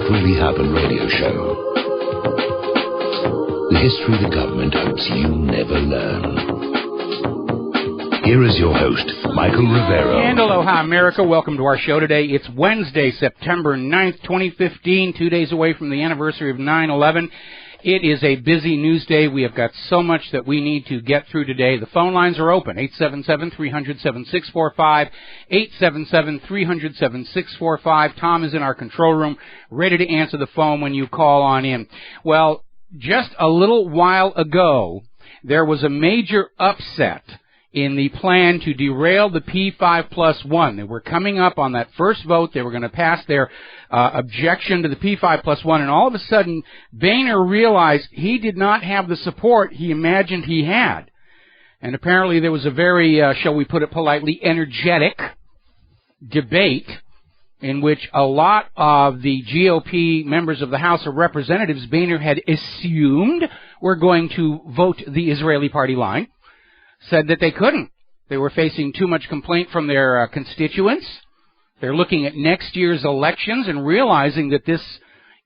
What Really Happened radio show. The history the government hopes you never learn. Here is your host, Michael Rivero. And aloha, America. Welcome to our show today. It's Wednesday, September 9th, 2015, 2 days away from the anniversary of 9/11. It is a busy news day. We have got so much that we need to get through today. The phone lines are open, 877-300-7645, 877-300-7645. Tom is in our control room, ready to answer the phone when you call on in. Well, just a little while ago, there was a major upset in the plan to derail the P5+1. They were coming up on that first vote. They were going to pass their objection to the P5+1, and all of a sudden, Boehner realized he did not have the support he imagined he had. And apparently there was a very, shall we put it politely, energetic debate in which a lot of the GOP members of the House of Representatives, Boehner had assumed were going to vote the Israeli party line, said that they couldn't. They were facing too much complaint from their constituents. They're looking at next year's elections and realizing that this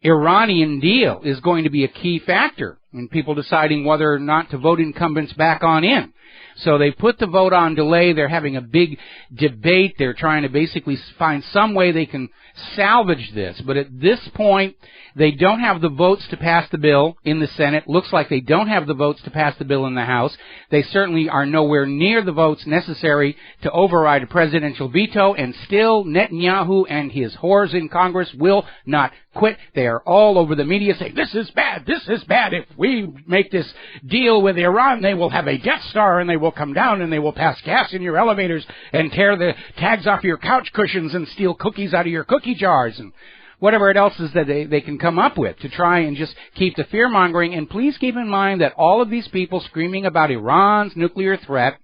Iranian deal is going to be a key factor in people deciding whether or not to vote incumbents back on in. So they put the vote on delay. They're having a big debate. They're trying to basically find some way they can salvage this. But at this point, they don't have the votes to pass the bill in the Senate. Looks like they don't have the votes to pass the bill in the House. They certainly are nowhere near the votes necessary to override a presidential veto, and still Netanyahu and his whores in Congress will not quit. They are all over the media saying, this is bad, this is bad. If we make this deal with Iran, they will have a Death Star, and they will come down, and they will pass gas in your elevators, and tear the tags off your couch cushions, and steal cookies out of your cookie jars, and whatever else is that they can come up with to try and just keep the fear-mongering. And please keep in mind that all of these people screaming about Iran's nuclear threat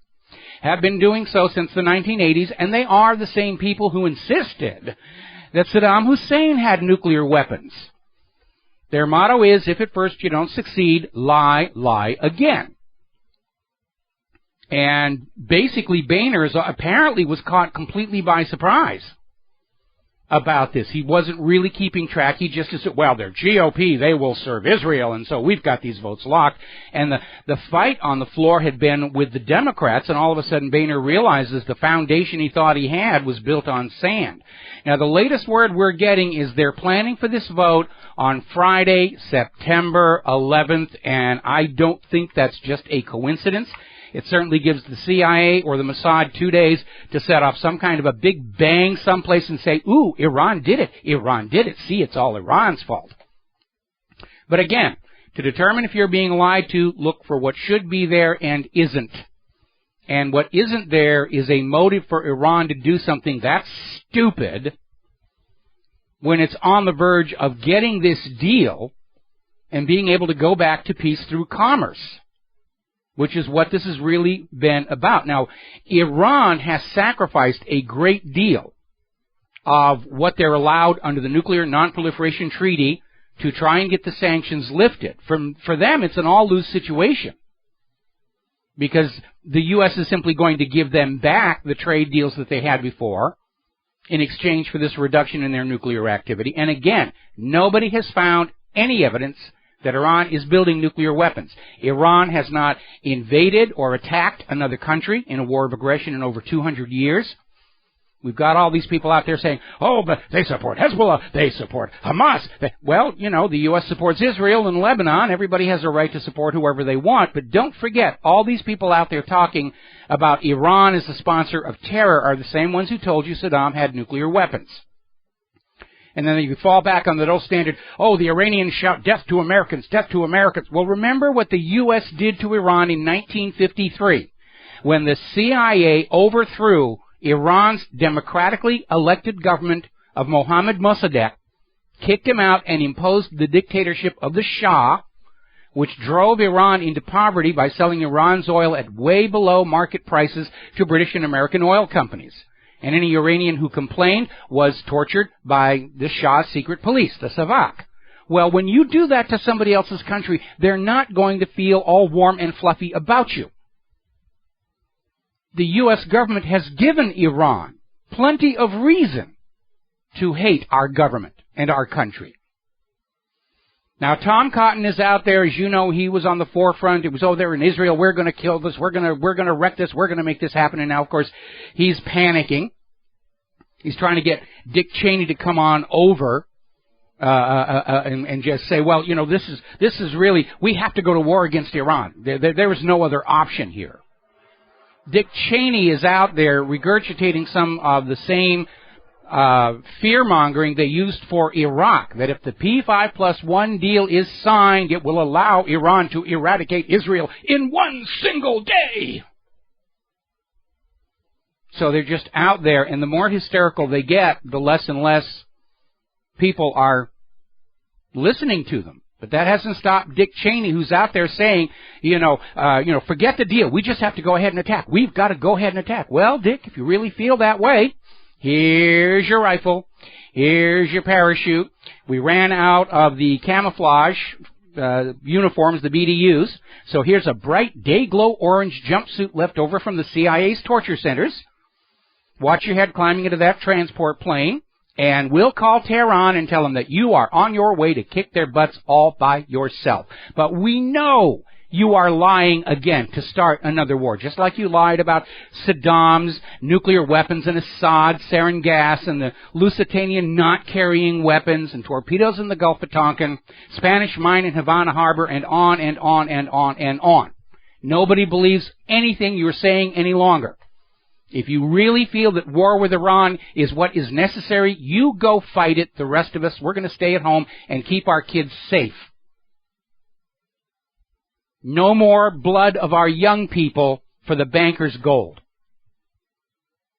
have been doing so since the 1980s, and they are the same people who insisted that Saddam Hussein had nuclear weapons. Their motto is, if at first you don't succeed, lie, lie again. And basically, Boehner apparently was caught completely by surprise about this. He wasn't really keeping track. He just said, well, they're GOP, they will serve Israel, and so we've got these votes locked. And the fight on the floor had been with the Democrats, and all of a sudden Boehner realizes the foundation he thought he had was built on sand. Now, the latest word we're getting is they're planning for this vote on Friday, September 11th, and I don't think that's just a coincidence. It certainly gives the CIA or the Mossad 2 days to set off some kind of a big bang someplace and say, ooh, Iran did it. Iran did it. See, it's all Iran's fault. But again, to determine if you're being lied to, look for what should be there and isn't. And what isn't there is a motive for Iran to do something that's stupid when it's on the verge of getting this deal and being able to go back to peace through commerce, which is what this has really been about. Now, Iran has sacrificed a great deal of what they're allowed under the Nuclear Non-Proliferation Treaty to try and get the sanctions lifted. For them, it's an all-lose situation, because the U.S. is simply going to give them back the trade deals that they had before in exchange for this reduction in their nuclear activity. And again, nobody has found any evidence that Iran is building nuclear weapons. Iran has not invaded or attacked another country in a war of aggression in over 200 years. We've got all these people out there saying, oh, but they support Hezbollah, they support Hamas. Well, you know, the U.S. supports Israel and Lebanon. Everybody has a right to support whoever they want. But don't forget, all these people out there talking about Iran as the sponsor of terror are the same ones who told you Saddam had nuclear weapons. And then you fall back on that old standard, oh, the Iranians shout death to Americans, death to Americans. Well, remember what the U.S. did to Iran in 1953 when the CIA overthrew Iran's democratically elected government of Mohammad Mossadegh, kicked him out, and imposed the dictatorship of the Shah, which drove Iran into poverty by selling Iran's oil at way below market prices to British and American oil companies. And any Iranian who complained was tortured by the Shah's secret police, the Savak. Well, when you do that to somebody else's country, they're not going to feel all warm and fluffy about you. The U.S. government has given Iran plenty of reason to hate our government and our country. Now, Tom Cotton is out there. As you know, he was on the forefront. It was, oh, they're in Israel. We're going to kill this. We're going to wreck this. We're going to make this happen. And now, of course, he's panicking. He's trying to get Dick Cheney to come on over and just say, well, you know, this is really, we have to go to war against Iran. There is no other option here. Dick Cheney is out there regurgitating some of the same fear-mongering they used for Iraq, that if the P5+1 deal is signed, it will allow Iran to eradicate Israel in one single day. So they're just out there, and the more hysterical they get, the less and less people are listening to them. But that hasn't stopped Dick Cheney, who's out there saying, forget the deal. We just have to go ahead and attack. We've got to go ahead and attack. Well, Dick, if you really feel that way, here's your rifle. Here's your parachute. We ran out of the camouflage uniforms, the BDUs. So here's a bright day-glow orange jumpsuit left over from the CIA's torture centers. Watch your head climbing into that transport plane. And we'll call Tehran and tell them that you are on your way to kick their butts all by yourself. But we know you are lying again to start another war, just like you lied about Saddam's nuclear weapons and Assad's sarin gas and the Lusitania not carrying weapons and torpedoes in the Gulf of Tonkin, Spanish mine in Havana Harbor, and on and on and on and on. Nobody believes anything you're saying any longer. If you really feel that war with Iran is what is necessary, you go fight it. The rest of us, we're going to stay at home and keep our kids safe. No more blood of our young people for the bankers' gold.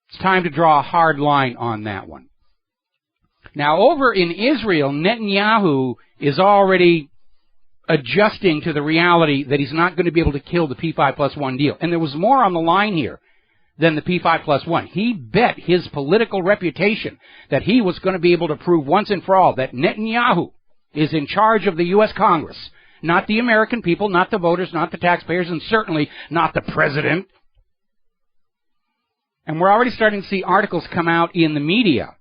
It's time to draw a hard line on that one. Now, over in Israel, Netanyahu is already adjusting to the reality that he's not going to be able to kill the P5+1 deal. And there was more on the line here than the P5+1. He bet his political reputation that he was going to be able to prove once and for all that Netanyahu is in charge of the U.S. Congress, not the American people, not the voters, not the taxpayers, and certainly not the president. And we're already starting to see articles come out in the media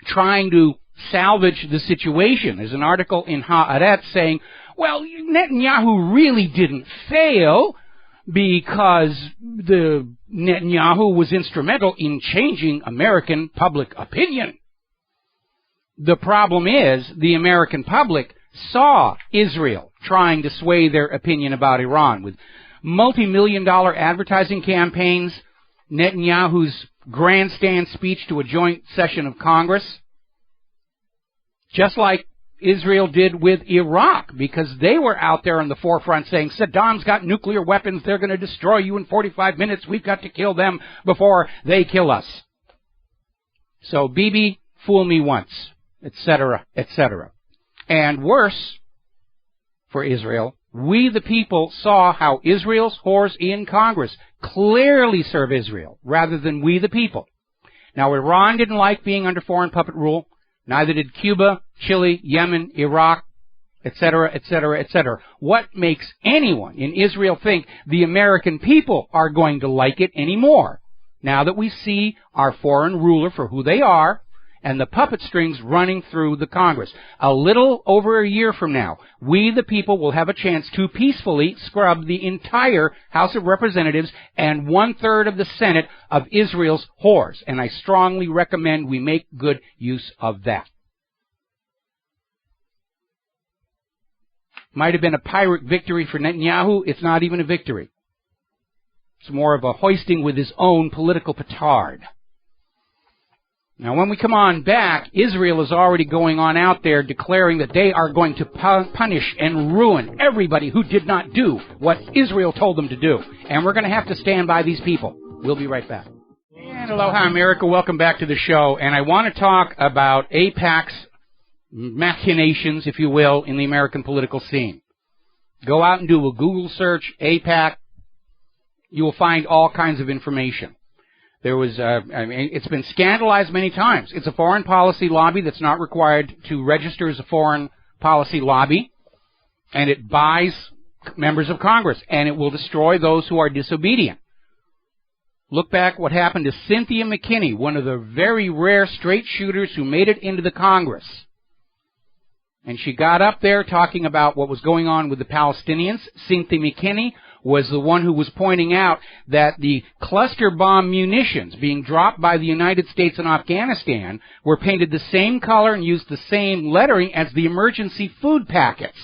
trying to salvage the situation. There's an article in Haaretz saying, well, Netanyahu really didn't fail because the Netanyahu was instrumental in changing American public opinion. The problem is the American public saw Israel trying to sway their opinion about Iran with multi-million-dollar advertising campaigns, Netanyahu's grandstand speech to a joint session of Congress, just like Israel did with Iraq, because they were out there on the forefront saying, Saddam's got nuclear weapons, they're going to destroy you in 45 minutes, we've got to kill them before they kill us. So, Bibi, fool me once, etc., etc. And worse for Israel, we the people saw how Israel's whores in Congress clearly serve Israel, rather than we the people. Now, Iran didn't like being under foreign puppet rule. Neither did Cuba, Chile, Yemen, Iraq, etc., etc., etc. What makes anyone in Israel think the American people are going to like it anymore, now that we see our foreign ruler for who they are and the puppet strings running through the Congress? A little over a year from now, we the people will have a chance to peacefully scrub the entire House of Representatives and 1/3 of the Senate of Israel's whores. And I strongly recommend we make good use of that. Might have been a Pyrrhic victory for Netanyahu. It's not even a victory. It's more of a hoisting with his own political petard. Now, when we come on back, Israel is already going on out there declaring that they are going to punish and ruin everybody who did not do what Israel told them to do. And we're going to have to stand by these people. We'll be right back. And aloha, America. Welcome back to the show. And I want to talk about AIPAC's machinations, if you will, in the American political scene. Go out and do a Google search, AIPAC. You will find all kinds of information. There was, it's been scandalized many times. It's a foreign policy lobby that's not required to register as a foreign policy lobby, and it buys members of Congress, and it will destroy those who are disobedient. Look back what happened to Cynthia McKinney, one of the very rare straight shooters who made it into the Congress. And she got up there talking about what was going on with the Palestinians. Cynthia McKinney was the one who was pointing out that the cluster bomb munitions being dropped by the United States in Afghanistan were painted the same color and used the same lettering as the emergency food packets,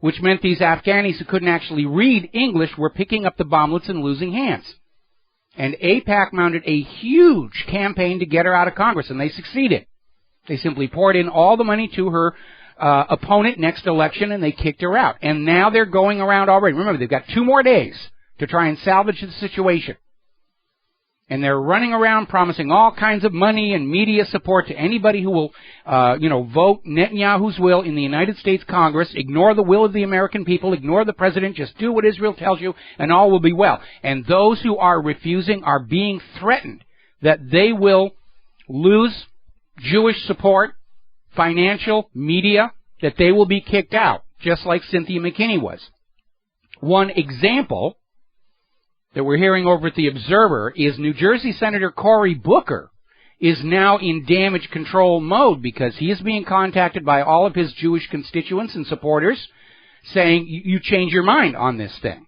which meant these Afghanis who couldn't actually read English were picking up the bomblets and losing hands. And AIPAC mounted a huge campaign to get her out of Congress, and they succeeded. They simply poured in all the money to her opponent next election, and they kicked her out. And now they're going around already. Remember, they've got 2 more days to try and salvage the situation. And they're running around promising all kinds of money and media support to anybody who will, vote Netanyahu's will in the United States Congress, ignore the will of the American people, ignore the president, just do what Israel tells you, and all will be well. And those who are refusing are being threatened that they will lose Jewish support, financial, media, that they will be kicked out, just like Cynthia McKinney was. One example that we're hearing over at the Observer is New Jersey Senator Cory Booker is now in damage control mode because he is being contacted by all of his Jewish constituents and supporters saying, you change your mind on this thing,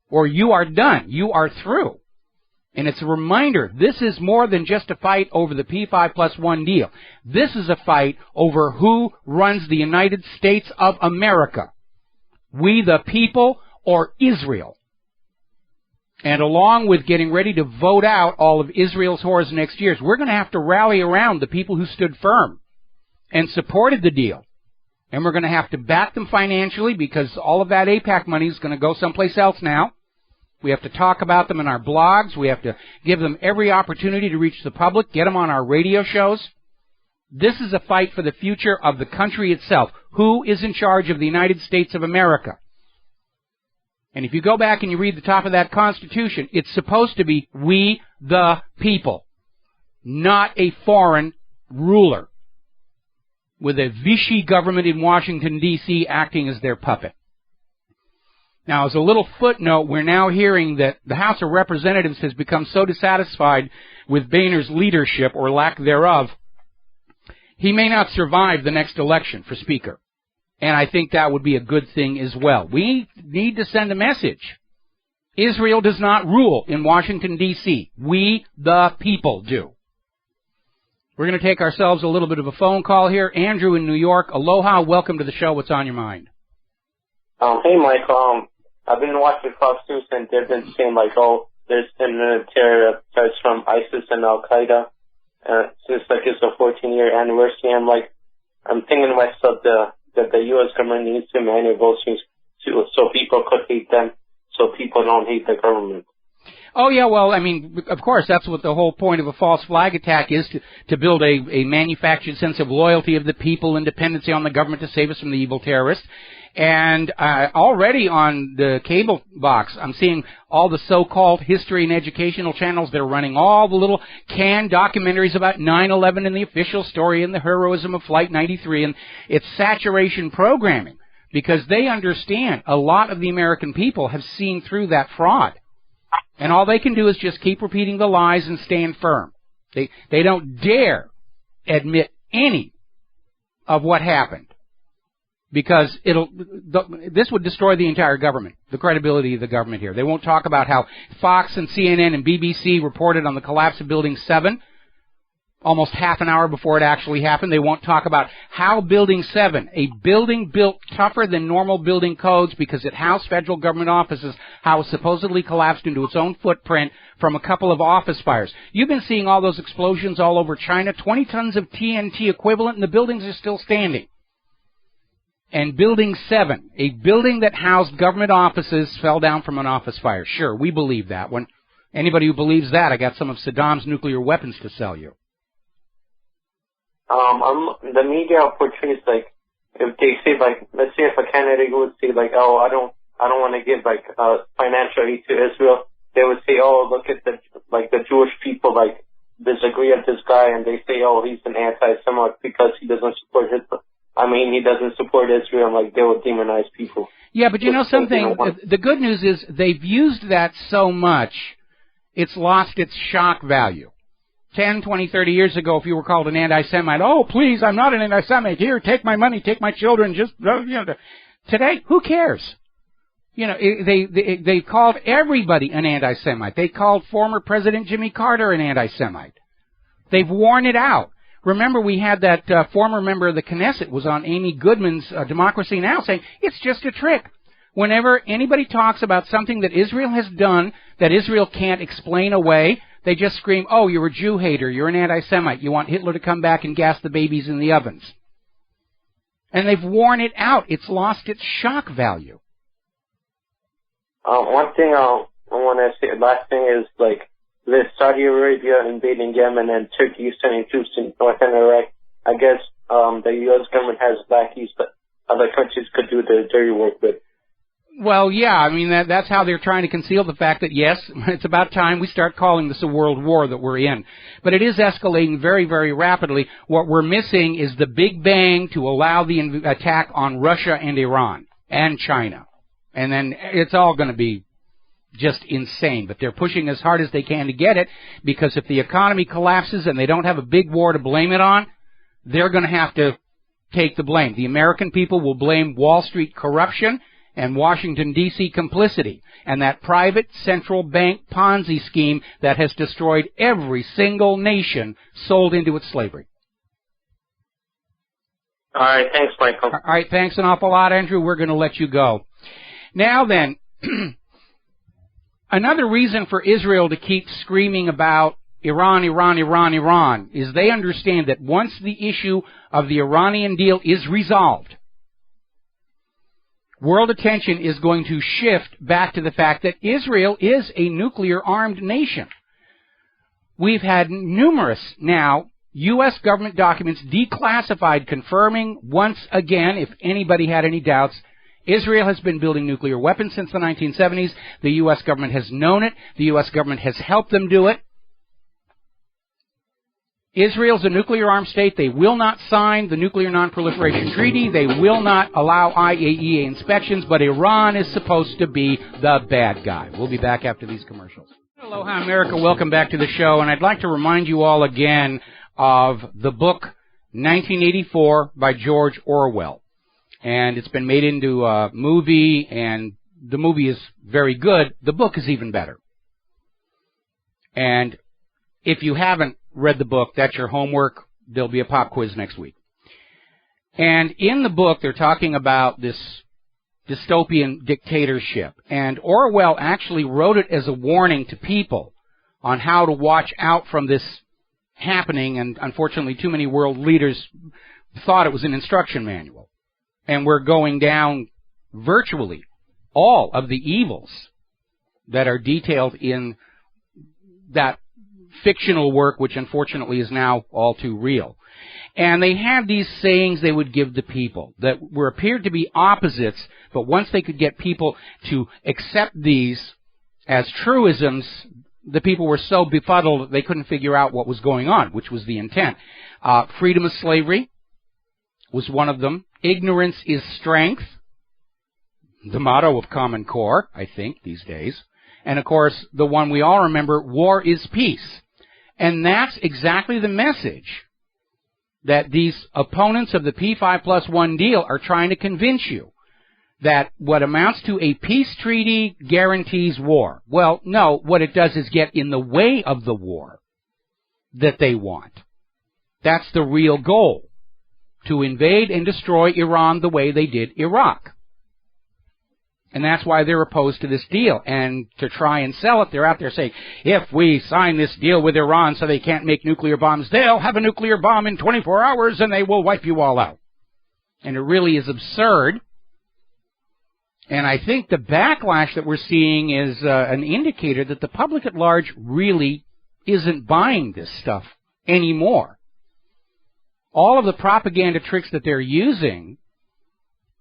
or you are done, you are through. And it's a reminder, this is more than just a fight over the P5+1 deal. This is a fight over who runs the United States of America. We the people or Israel. And along with getting ready to vote out all of Israel's whores next year, we're going to have to rally around the people who stood firm and supported the deal. And we're going to have to back them financially because all of that AIPAC money is going to go someplace else now. We have to talk about them in our blogs. We have to give them every opportunity to reach the public, get them on our radio shows. This is a fight for the future of the country itself. Who is in charge of the United States of America? And if you go back and you read the top of that Constitution, it's supposed to be we the people, not a foreign ruler with a Vichy government in Washington, D.C. acting as their puppet. Now, as a little footnote, we're now hearing that the House of Representatives has become so dissatisfied with Boehner's leadership, or lack thereof, he may not survive the next election for Speaker. And I think that would be a good thing as well. We need to send a message. Israel does not rule in Washington, D.C. We, the people, do. We're going to take ourselves a little bit of a phone call here. Andrew in New York. Aloha. Welcome to the show. What's on your mind? Hey, Michael. I've been watching Fox News, and they've been saying, there's been terror attacks from ISIS and Al-Qaeda. Since, it's a 14-year anniversary. I'm thinking to myself that the U.S. government needs to manual votes so people could hate them, so people don't hate the government. Oh, yeah, well, of course, that's what the whole point of a false flag attack is, to build a manufactured sense of loyalty of the people and dependency on the government to save us from the evil terrorists. And already on the cable box, I'm seeing all the so-called history and educational channels. They're running all the little canned documentaries about 9/11 and the official story and the heroism of Flight 93. And it's saturation programming because they understand a lot of the American people have seen through that fraud. And all they can do is just keep repeating the lies and stand firm. They don't dare admit any of what happened. Because this would destroy the entire government, the credibility of the government here. They won't talk about how Fox and CNN and BBC reported on the collapse of Building 7 almost half an hour before it actually happened. They won't talk about how Building 7, a building built tougher than normal building codes because it housed federal government offices, how it supposedly collapsed into its own footprint from a couple of office fires. You've been seeing all those explosions all over China, 20 tons of TNT equivalent, and the buildings are still standing. And Building 7, a building that housed government offices, fell down from an office fire. Sure, we believe that. When anybody who believes that, I got some of Saddam's nuclear weapons to sell you. The media portrays, if they say, let's say if a candidate would say, I don't want to give, financial aid to Israel, they would say, look at the Jewish people, disagree with this guy, and they say, he's an anti-Semite because he doesn't support he doesn't support Israel, they will demonize people. Yeah, but you know something? The good news is they've used that so much, it's lost its shock value. 10, 20, 30 years ago, if you were called an anti-Semite, oh, please, I'm not an anti-Semite. Here, take my money, take my children, just, Today, who cares? They called everybody an anti-Semite. They called former President Jimmy Carter an anti-Semite. They've worn it out. Remember, we had that former member of the Knesset was on Amy Goodman's Democracy Now! Saying, it's just a trick. Whenever anybody talks about something that Israel has done that Israel can't explain away, they just scream, oh, you're a Jew hater, you're an anti-Semite, you want Hitler to come back and gas the babies in the ovens. And they've worn it out. It's lost its shock value. One thing I want to say, last thing is, with Saudi Arabia invading Yemen and Turkey sending troops in northern Iraq, I guess the U.S. government has lackeys that other countries could do the dirty work with. Well, yeah, I mean, that's how they're trying to conceal the fact that, yes, it's about time we start calling this a world war that we're in. But it is escalating very, very rapidly. What we're missing is the big bang to allow the attack on Russia and Iran and China. And then it's all going to be just insane. But they're pushing as hard as they can to get it, because if the economy collapses and they don't have a big war to blame it on, they're going to have to take the blame. The American people will blame Wall Street corruption and Washington, D.C. complicity, and that private central bank Ponzi scheme that has destroyed every single nation sold into its slavery. All right, thanks, Michael. All right, thanks an awful lot, Andrew. We're going to let you go. Now then, another reason for Israel to keep screaming about Iran, Iran, Iran, Iran is they understand that once the issue of the Iranian deal is resolved, world attention is going to shift back to the fact that Israel is a nuclear-armed nation. We've had numerous now U.S. government documents declassified confirming once again, if anybody had any doubts, Israel has been building nuclear weapons since the 1970s. The U.S. government has known it. The U.S. government has helped them do it. Israel's a nuclear-armed state. They will not sign the Nuclear Non-Proliferation Treaty. They will not allow IAEA inspections, but Iran is supposed to be the bad guy. We'll be back after these commercials. Aloha, America. Welcome back to the show, and I'd like to remind you all again of the book 1984 by George Orwell. And it's been made into a movie, and the movie is very good. The book is even better. And if you haven't read the book, that's your homework. There'll be a pop quiz next week. And in the book, they're talking about this dystopian dictatorship. And Orwell actually wrote it as a warning to people on how to watch out from this happening. And unfortunately, too many world leaders thought it was an instruction manual. And we're going down virtually all of the evils that are detailed in that fictional work, which unfortunately is now all too real. And they had these sayings they would give to people that appeared to be opposites, but once they could get people to accept these as truisms, the people were so befuddled that they couldn't figure out what was going on, which was the intent. Freedom of slavery was one of them. Ignorance is strength, the motto of Common Core, I think, these days. And, of course, the one we all remember, war is peace. And that's exactly the message that these opponents of the P5+1 deal are trying to convince you, that what amounts to a peace treaty guarantees war. Well, no, what it does is get in the way of the war that they want. That's the real goal, to invade and destroy Iran the way they did Iraq. And that's why they're opposed to this deal. And to try and sell it, they're out there saying, if we sign this deal with Iran so they can't make nuclear bombs, they'll have a nuclear bomb in 24 hours and they will wipe you all out. And it really is absurd. And I think the backlash that we're seeing is an indicator that the public at large really isn't buying this stuff anymore. All of the propaganda tricks that they're using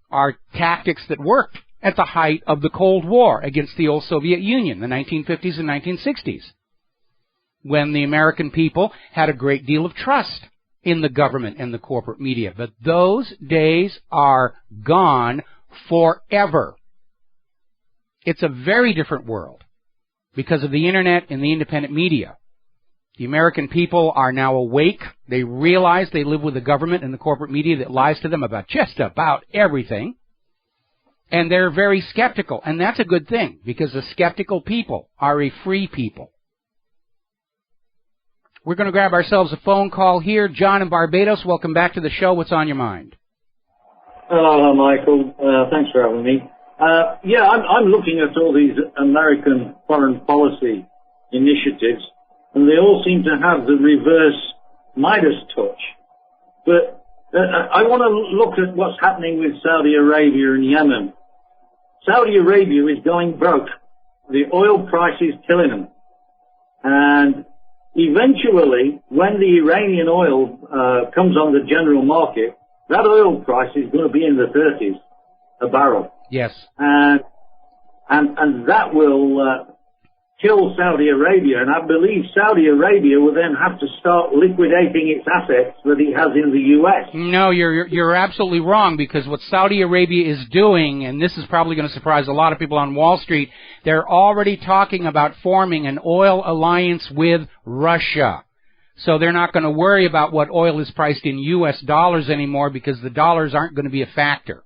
are tactics that worked at the height of the Cold War against the old Soviet Union, the 1950s and 1960s, when the American people had a great deal of trust in the government and the corporate media. But those days are gone forever. It's a very different world because of the Internet and the independent media. The American people are now awake. They realize they live with a government and the corporate media that lies to them about just about everything. And they're very skeptical. And that's a good thing, because the skeptical people are a free people. We're going to grab ourselves a phone call here. John in Barbados, welcome back to the show. What's on your mind? Hello, Michael. Thanks for having me. I'm looking at all these American foreign policy initiatives, and they all seem to have the reverse Midas touch. But I want to look at what's happening with Saudi Arabia and Yemen. Saudi Arabia is going broke. The oil price is killing them. And eventually, when the Iranian oil comes on the general market, that oil price is going to be in the 30s a barrel. Yes. And that will kill Saudi Arabia, and I believe Saudi Arabia will then have to start liquidating its assets that it has in the U.S. No, you're absolutely wrong, because what Saudi Arabia is doing, and this is probably going to surprise a lot of people on Wall Street, they're already talking about forming an oil alliance with Russia. So they're not going to worry about what oil is priced in U.S. dollars anymore, because the dollars aren't going to be a factor.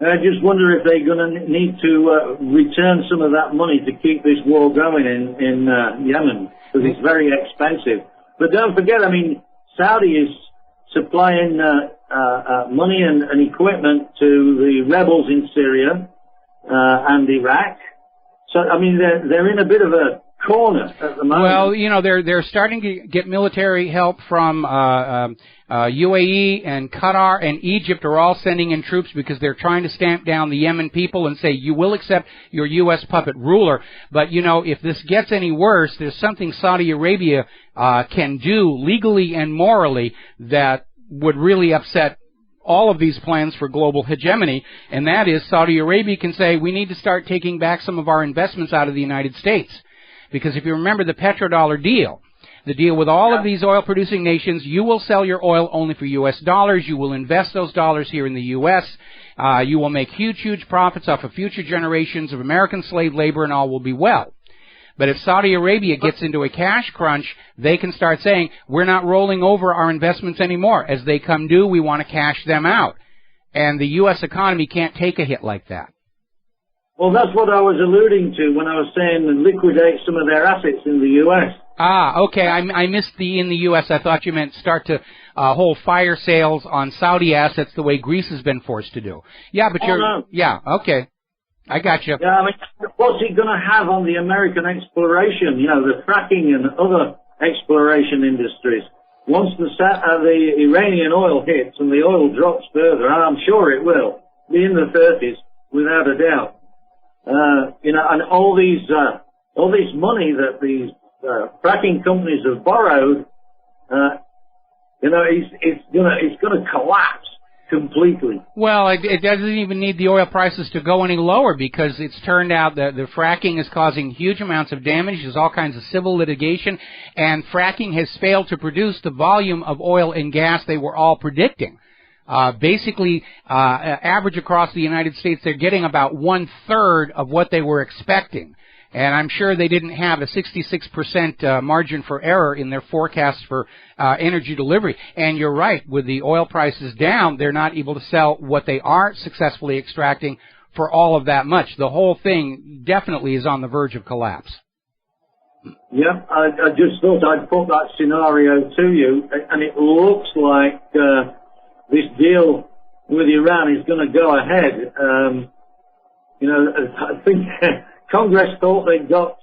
I just wonder if they're going to need to return some of that money to keep this war going in Yemen, because it's very expensive. But don't forget, I mean, Saudi is supplying money and equipment to the rebels in Syria and Iraq. So, I mean, they're in a bit of a corner at the moment. Well, you know, they're starting to get military help from UAE and Qatar and Egypt are all sending in troops, because they're trying to stamp down the Yemen people and say, you will accept your U.S. puppet ruler. But, you know, if this gets any worse, there's something Saudi Arabia can do legally and morally that would really upset all of these plans for global hegemony, and that is Saudi Arabia can say, we need to start taking back some of our investments out of the United States. Because if you remember the petrodollar deal, the deal with all of these oil-producing nations, you will sell your oil only for U.S. dollars. You will invest those dollars here in the U.S. You will make huge, huge profits off of future generations of American slave labor, and all will be well. But if Saudi Arabia gets into a cash crunch, they can start saying, we're not rolling over our investments anymore. As they come due, we want to cash them out. And the U.S. economy can't take a hit like that. Well, that's what I was alluding to when I was saying liquidate some of their assets in the U.S. Ah, okay. I missed the in the U.S. I thought you meant start to hold fire sales on Saudi assets the way Greece has been forced to do. Yeah, but no. Yeah, okay. I got you. Yeah, I mean, what's it going to have on the American exploration, you know, the fracking and other exploration industries? Once the Iranian oil hits and the oil drops further, and I'm sure it will, be in the 30s, without a doubt. You know, and all this money that these fracking companies have borrowed, you know, it's gonna collapse completely. Well, it doesn't even need the oil prices to go any lower, because it's turned out that the fracking is causing huge amounts of damage. There's all kinds of civil litigation, and fracking has failed to produce the volume of oil and gas they were all predicting. Basically, average across the United States, they're getting about 1/3 of what they were expecting. And I'm sure they didn't have a 66% margin for error in their forecast for energy delivery. And you're right, with the oil prices down, they're not able to sell what they are successfully extracting for all of that much. The whole thing definitely is on the verge of collapse. Yeah, I just thought I'd put that scenario to you, and it looks like this deal with Iran is going to go ahead. You know, I think Congress thought they got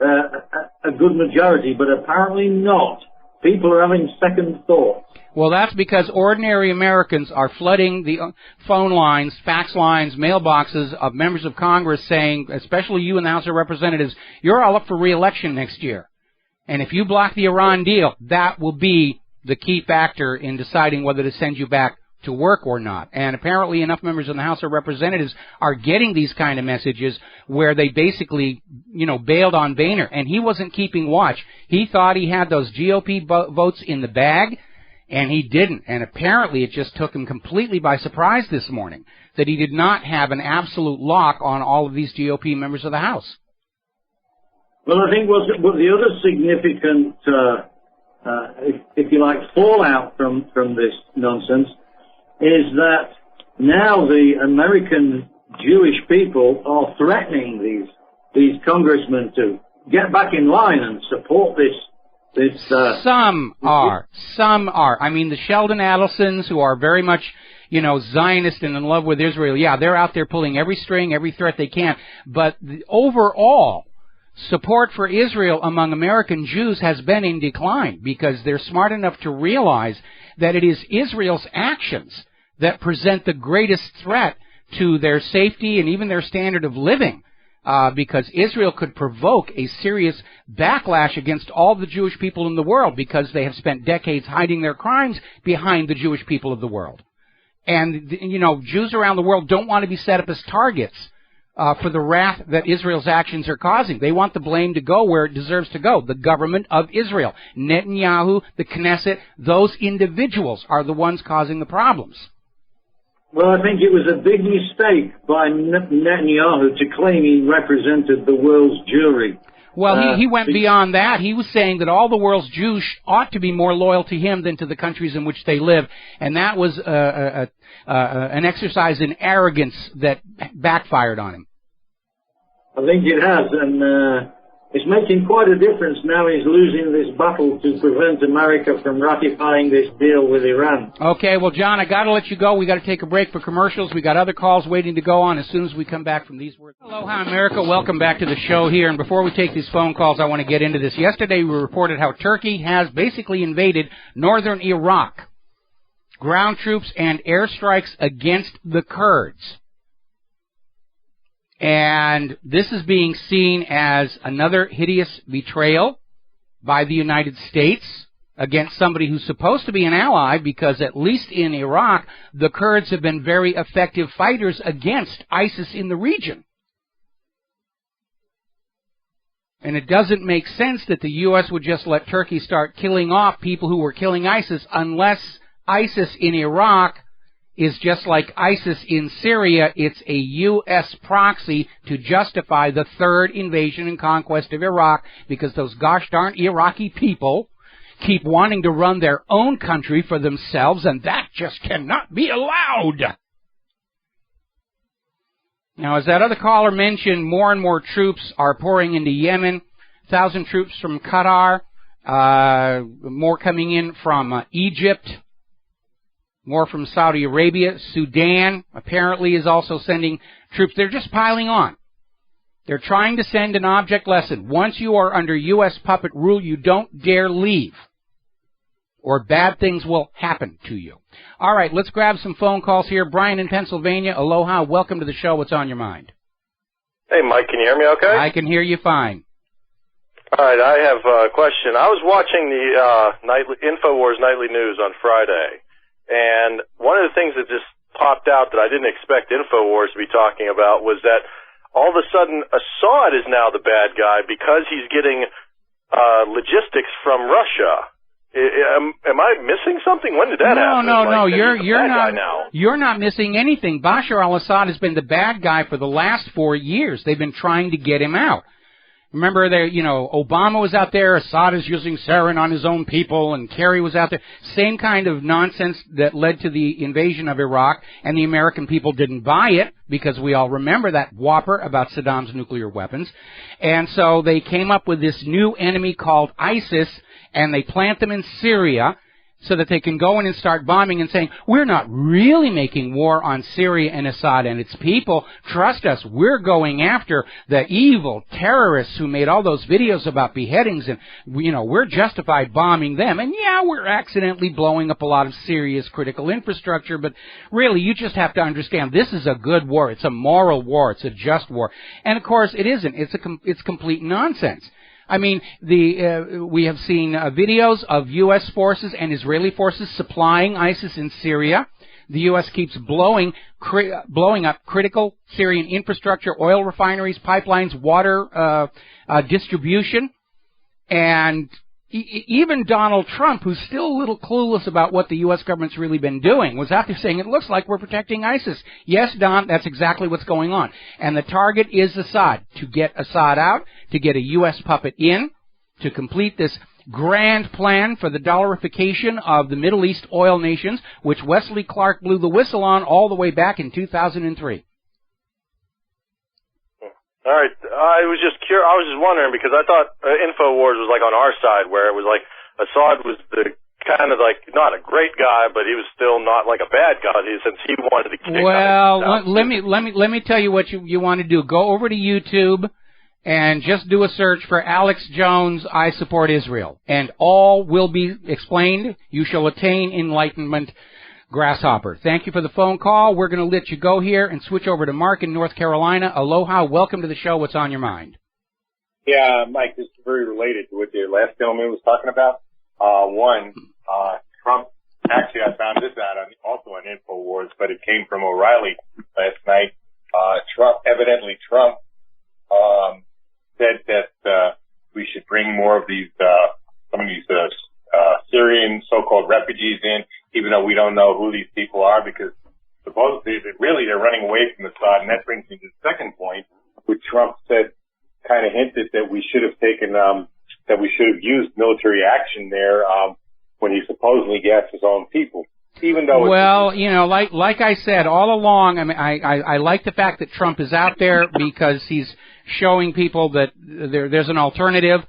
a good majority, but apparently not. People are having second thoughts. Well, that's because ordinary Americans are flooding the phone lines, fax lines, mailboxes of members of Congress saying, especially you in the House of Representatives, you're all up for re-election next year. And if you block the Iran deal, that will be the key factor in deciding whether to send you back to work or not. And apparently enough members in the House of Representatives are getting these kind of messages where they basically, you know, bailed on Boehner. And he wasn't keeping watch. He thought he had those GOP votes in the bag, and he didn't. And apparently it just took him completely by surprise this morning that he did not have an absolute lock on all of these GOP members of the House. Well, I think what the other significant, if you like, fallout from this nonsense is that now the American Jewish people are threatening these congressmen to get back in line and support this. Some are. I mean, the Sheldon Adelsons, who are very much, Zionist and in love with Israel, yeah, they're out there pulling every string, every threat they can. But the overall support for Israel among American Jews has been in decline because they're smart enough to realize that it is Israel's actions that present the greatest threat to their safety and even their standard of living. Because Israel could provoke a serious backlash against all the Jewish people in the world because they have spent decades hiding their crimes behind the Jewish people of the world. And, Jews around the world don't want to be set up as targets for the wrath that Israel's actions are causing. They want the blame to go where it deserves to go, the government of Israel. Netanyahu, the Knesset, those individuals are the ones causing the problems. Well, I think it was a big mistake by Netanyahu to claim he represented the world's Jewry. Well, he went beyond that. He was saying that all the world's Jews ought to be more loyal to him than to the countries in which they live, and that was an exercise in arrogance that backfired on him. I think it has, and it's making quite a difference now he's losing this battle to prevent America from ratifying this deal with Iran. Okay, well, John, I got to let you go. We got to take a break for commercials. We got other calls waiting to go on as soon as we come back from these words. Aloha, America. Welcome back to the show here. And before we take these phone calls, I want to get into this. Yesterday, we reported how Turkey has basically invaded northern Iraq. Ground troops and airstrikes against the Kurds. And this is being seen as another hideous betrayal by the United States against somebody who's supposed to be an ally, because at least in Iraq, the Kurds have been very effective fighters against ISIS in the region. And it doesn't make sense that the U.S. would just let Turkey start killing off people who were killing ISIS unless ISIS in Iraq is just like ISIS in Syria. It's a U.S. proxy to justify the third invasion and conquest of Iraq, because those gosh darn Iraqi people keep wanting to run their own country for themselves, and that just cannot be allowed. Now, as that other caller mentioned, more and more troops are pouring into Yemen. 1,000 troops from Qatar, more coming in from Egypt, more from Saudi Arabia. Sudan apparently is also sending troops. They're just piling on. They're trying to send an object lesson. Once you are under U.S. puppet rule, you don't dare leave, or bad things will happen to you. All right, let's grab some phone calls here. Brian in Pennsylvania, aloha. Welcome to the show. What's on your mind? Hey, Mike, can you hear me okay? I can hear you fine. All right, I have a question. I was watching the INFOWARS Nightly News on Friday, and one of the things that just popped out that I didn't expect INFOWARS to be talking about was that all of a sudden Assad is now the bad guy because he's getting logistics from Russia. Am I missing something? When did that happen? No. You're not missing anything. Bashar al-Assad has been the bad guy for the last 4 years. They've been trying to get him out. Remember, Obama was out there. Assad is using sarin on his own people, and Kerry was out there. Same kind of nonsense that led to the invasion of Iraq, and the American people didn't buy it because we all remember that whopper about Saddam's nuclear weapons. And so they came up with this new enemy called ISIS, and they plant them in Syria so that they can go in and start bombing and saying, we're not really making war on Syria and Assad and its people. Trust us, we're going after the evil terrorists who made all those videos about beheadings, and we're justified bombing them. And yeah, we're accidentally blowing up a lot of Syria's critical infrastructure, but really, you just have to understand, this is a good war. It's a moral war. It's a just war. And of course, it isn't. It's complete nonsense. I mean, we have seen videos of U.S. forces and Israeli forces supplying ISIS in Syria. The U.S. keeps blowing up critical Syrian infrastructure, oil refineries, pipelines, water distribution. And even Donald Trump, who's still a little clueless about what the U.S. government's really been doing, was out there saying, it looks like we're protecting ISIS. Yes, Don, that's exactly what's going on. And the target is Assad, to get Assad out, to get a U.S. puppet in, to complete this grand plan for the dollarification of the Middle East oil nations, which Wesley Clark blew the whistle on all the way back in 2003. All right. I was just wondering, because I thought InfoWars was like on our side, where it was like Assad was the kind of like not a great guy, but he was still not like a bad guy since he wanted to kick. Well, let me tell you what you want to do. Go over to YouTube and just do a search for Alex Jones, I Support Israel, and all will be explained. You shall attain enlightenment. Grasshopper. Thank you for the phone call. We're going to let you go here and switch over to Mark in North Carolina. Aloha. Welcome to the show. What's on your mind? Yeah, Mike, this is very related to what the last gentleman was talking about. Trump, actually I found this out also on InfoWars, but it came from O'Reilly last night. Trump said that we should bring more of these, some of these Syrian so-called refugees in, even though we don't know who these people are, because supposedly they're running away from Assad. And that brings me to the second point, which Trump said, kind of hinted that we should have taken, that we should have used military action there, when he supposedly gassed his own people. Even though like I said all along, I mean, I like the fact that Trump is out there because he's showing people that there's an alternative.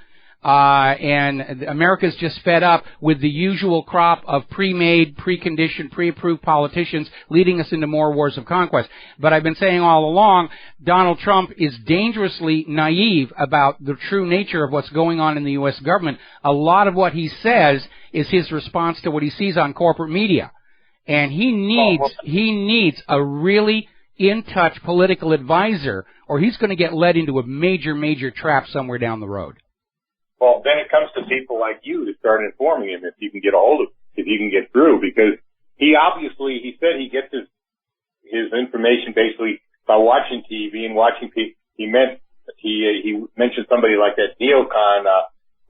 And America's just fed up with the usual crop of pre-made, pre-conditioned, pre-approved politicians leading us into more wars of conquest. But I've been saying all along, Donald Trump is dangerously naive about the true nature of what's going on in the U.S. government. A lot of what he says is his response to what he sees on corporate media. And he needs a really in-touch political advisor, or he's going to get led into a major, major trap somewhere down the road. Well, then it comes to people like you to start informing him if you can get a hold of, if you can get through, because he said he gets his information basically by watching TV and watching people. He mentioned somebody like that neocon,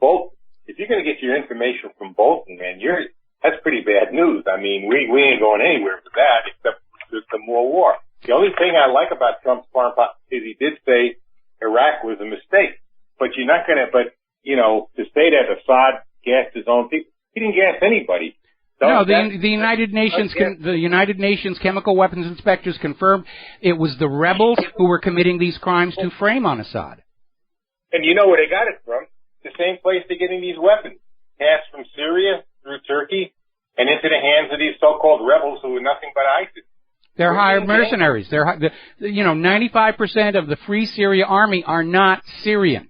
Bolton. If you're going to get your information from Bolton, man, that's pretty bad news. I mean, we ain't going anywhere with that except just some more war. The only thing I like about Trump's foreign policy is he did say Iraq was a mistake, but you're not going to, to say that Assad gassed his own people, he didn't gas anybody. The United Nations chemical weapons inspectors confirmed it was the rebels who were committing these crimes to frame on Assad. And you know where they got it from? The same place they're getting these weapons, passed from Syria through Turkey and into the hands of these so-called rebels who are nothing but ISIS. They're hired mercenaries. 95% of the Free Syria Army are not Syrian.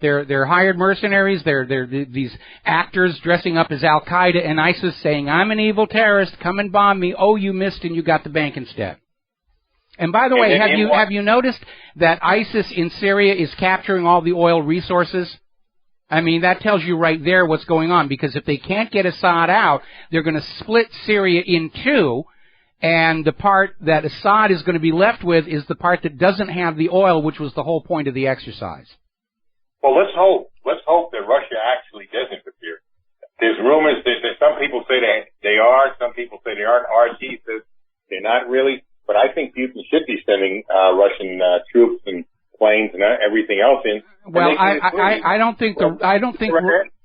They're hired mercenaries. They're these actors dressing up as Al Qaeda and ISIS, saying, "I'm an evil terrorist. Come and bomb me. Oh, you missed, and you got the bank instead." And by the way, have you noticed that ISIS in Syria is capturing all the oil resources? I mean, that tells you right there what's going on. Because if they can't get Assad out, they're going to split Syria in two. And the part that Assad is going to be left with is the part that doesn't have the oil, which was the whole point of the exercise. Well, let's hope that Russia actually does interfere. There's rumors that some people say that they are, some people say they aren't. RT says they're not really, but I think Putin should be sending Russian troops and planes and everything else in. Well, I don't think.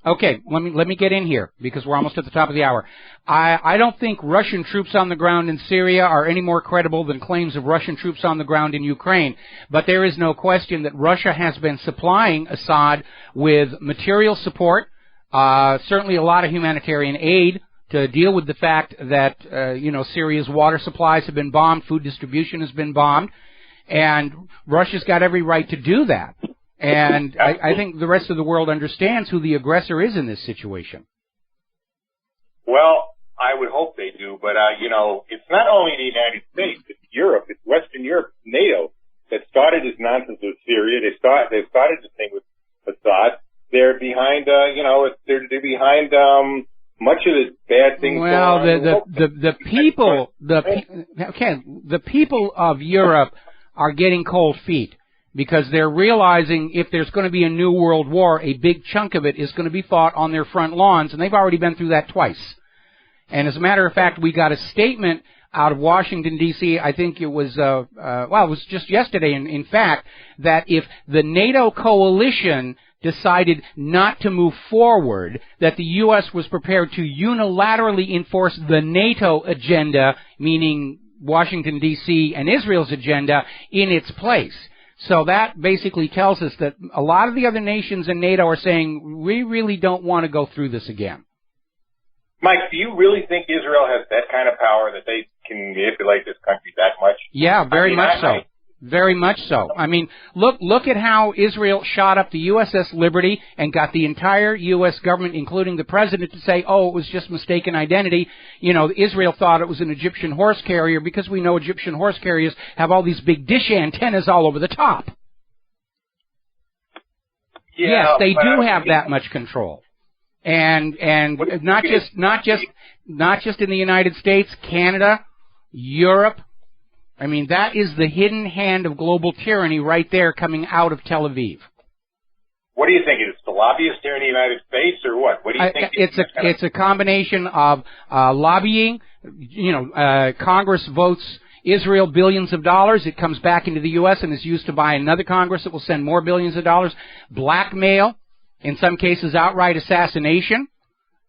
Okay, let me get in here because we're almost at the top of the hour. I don't think Russian troops on the ground in Syria are any more credible than claims of Russian troops on the ground in Ukraine. But there is no question that Russia has been supplying Assad with material support, certainly a lot of humanitarian aid to deal with the fact that Syria's water supplies have been bombed, food distribution has been bombed, and Russia's got every right to do that. And I think the rest of the world understands who the aggressor is in this situation. Well, I would hope they do, but it's not only the United States, it's Europe, it's Western Europe, NATO that started this nonsense with Syria. They started this thing with Assad. They're behind, they're behind much of the bad things. Well, the people of Europe are getting cold feet. because they're realizing if there's going to be a new world war, a big chunk of it is going to be fought on their front lawns, and they've already been through that twice. And as a matter of fact, we got a statement out of Washington, D.C., I think it was, it was just yesterday, in fact, that if the NATO coalition decided not to move forward, that the U.S. was prepared to unilaterally enforce the NATO agenda, meaning Washington, D.C., and Israel's agenda, in its place. So that basically tells us that a lot of the other nations in NATO are saying, we really don't want to go through this again. Mike, do you really think Israel has that kind of power that they can manipulate this country that much? Yeah, very much so. Very much so. I mean, look at how Israel shot up the USS Liberty and got the entire U.S. government, including the president, to say, oh, it was just mistaken identity. You know, Israel thought it was an Egyptian horse carrier because we know Egyptian horse carriers have all these big dish antennas all over the top. Yeah, yes, they do have that much control. And not just in the United States, Canada, Europe. I mean, that is the hidden hand of global tyranny right there coming out of Tel Aviv. What do you think? Is it the lobbyists here in the United States, or what? What do you think? It's a combination of lobbying. You know, Congress votes Israel billions of dollars. It comes back into the U.S. and is used to buy another Congress that will send more billions of dollars. Blackmail, in some cases outright assassination.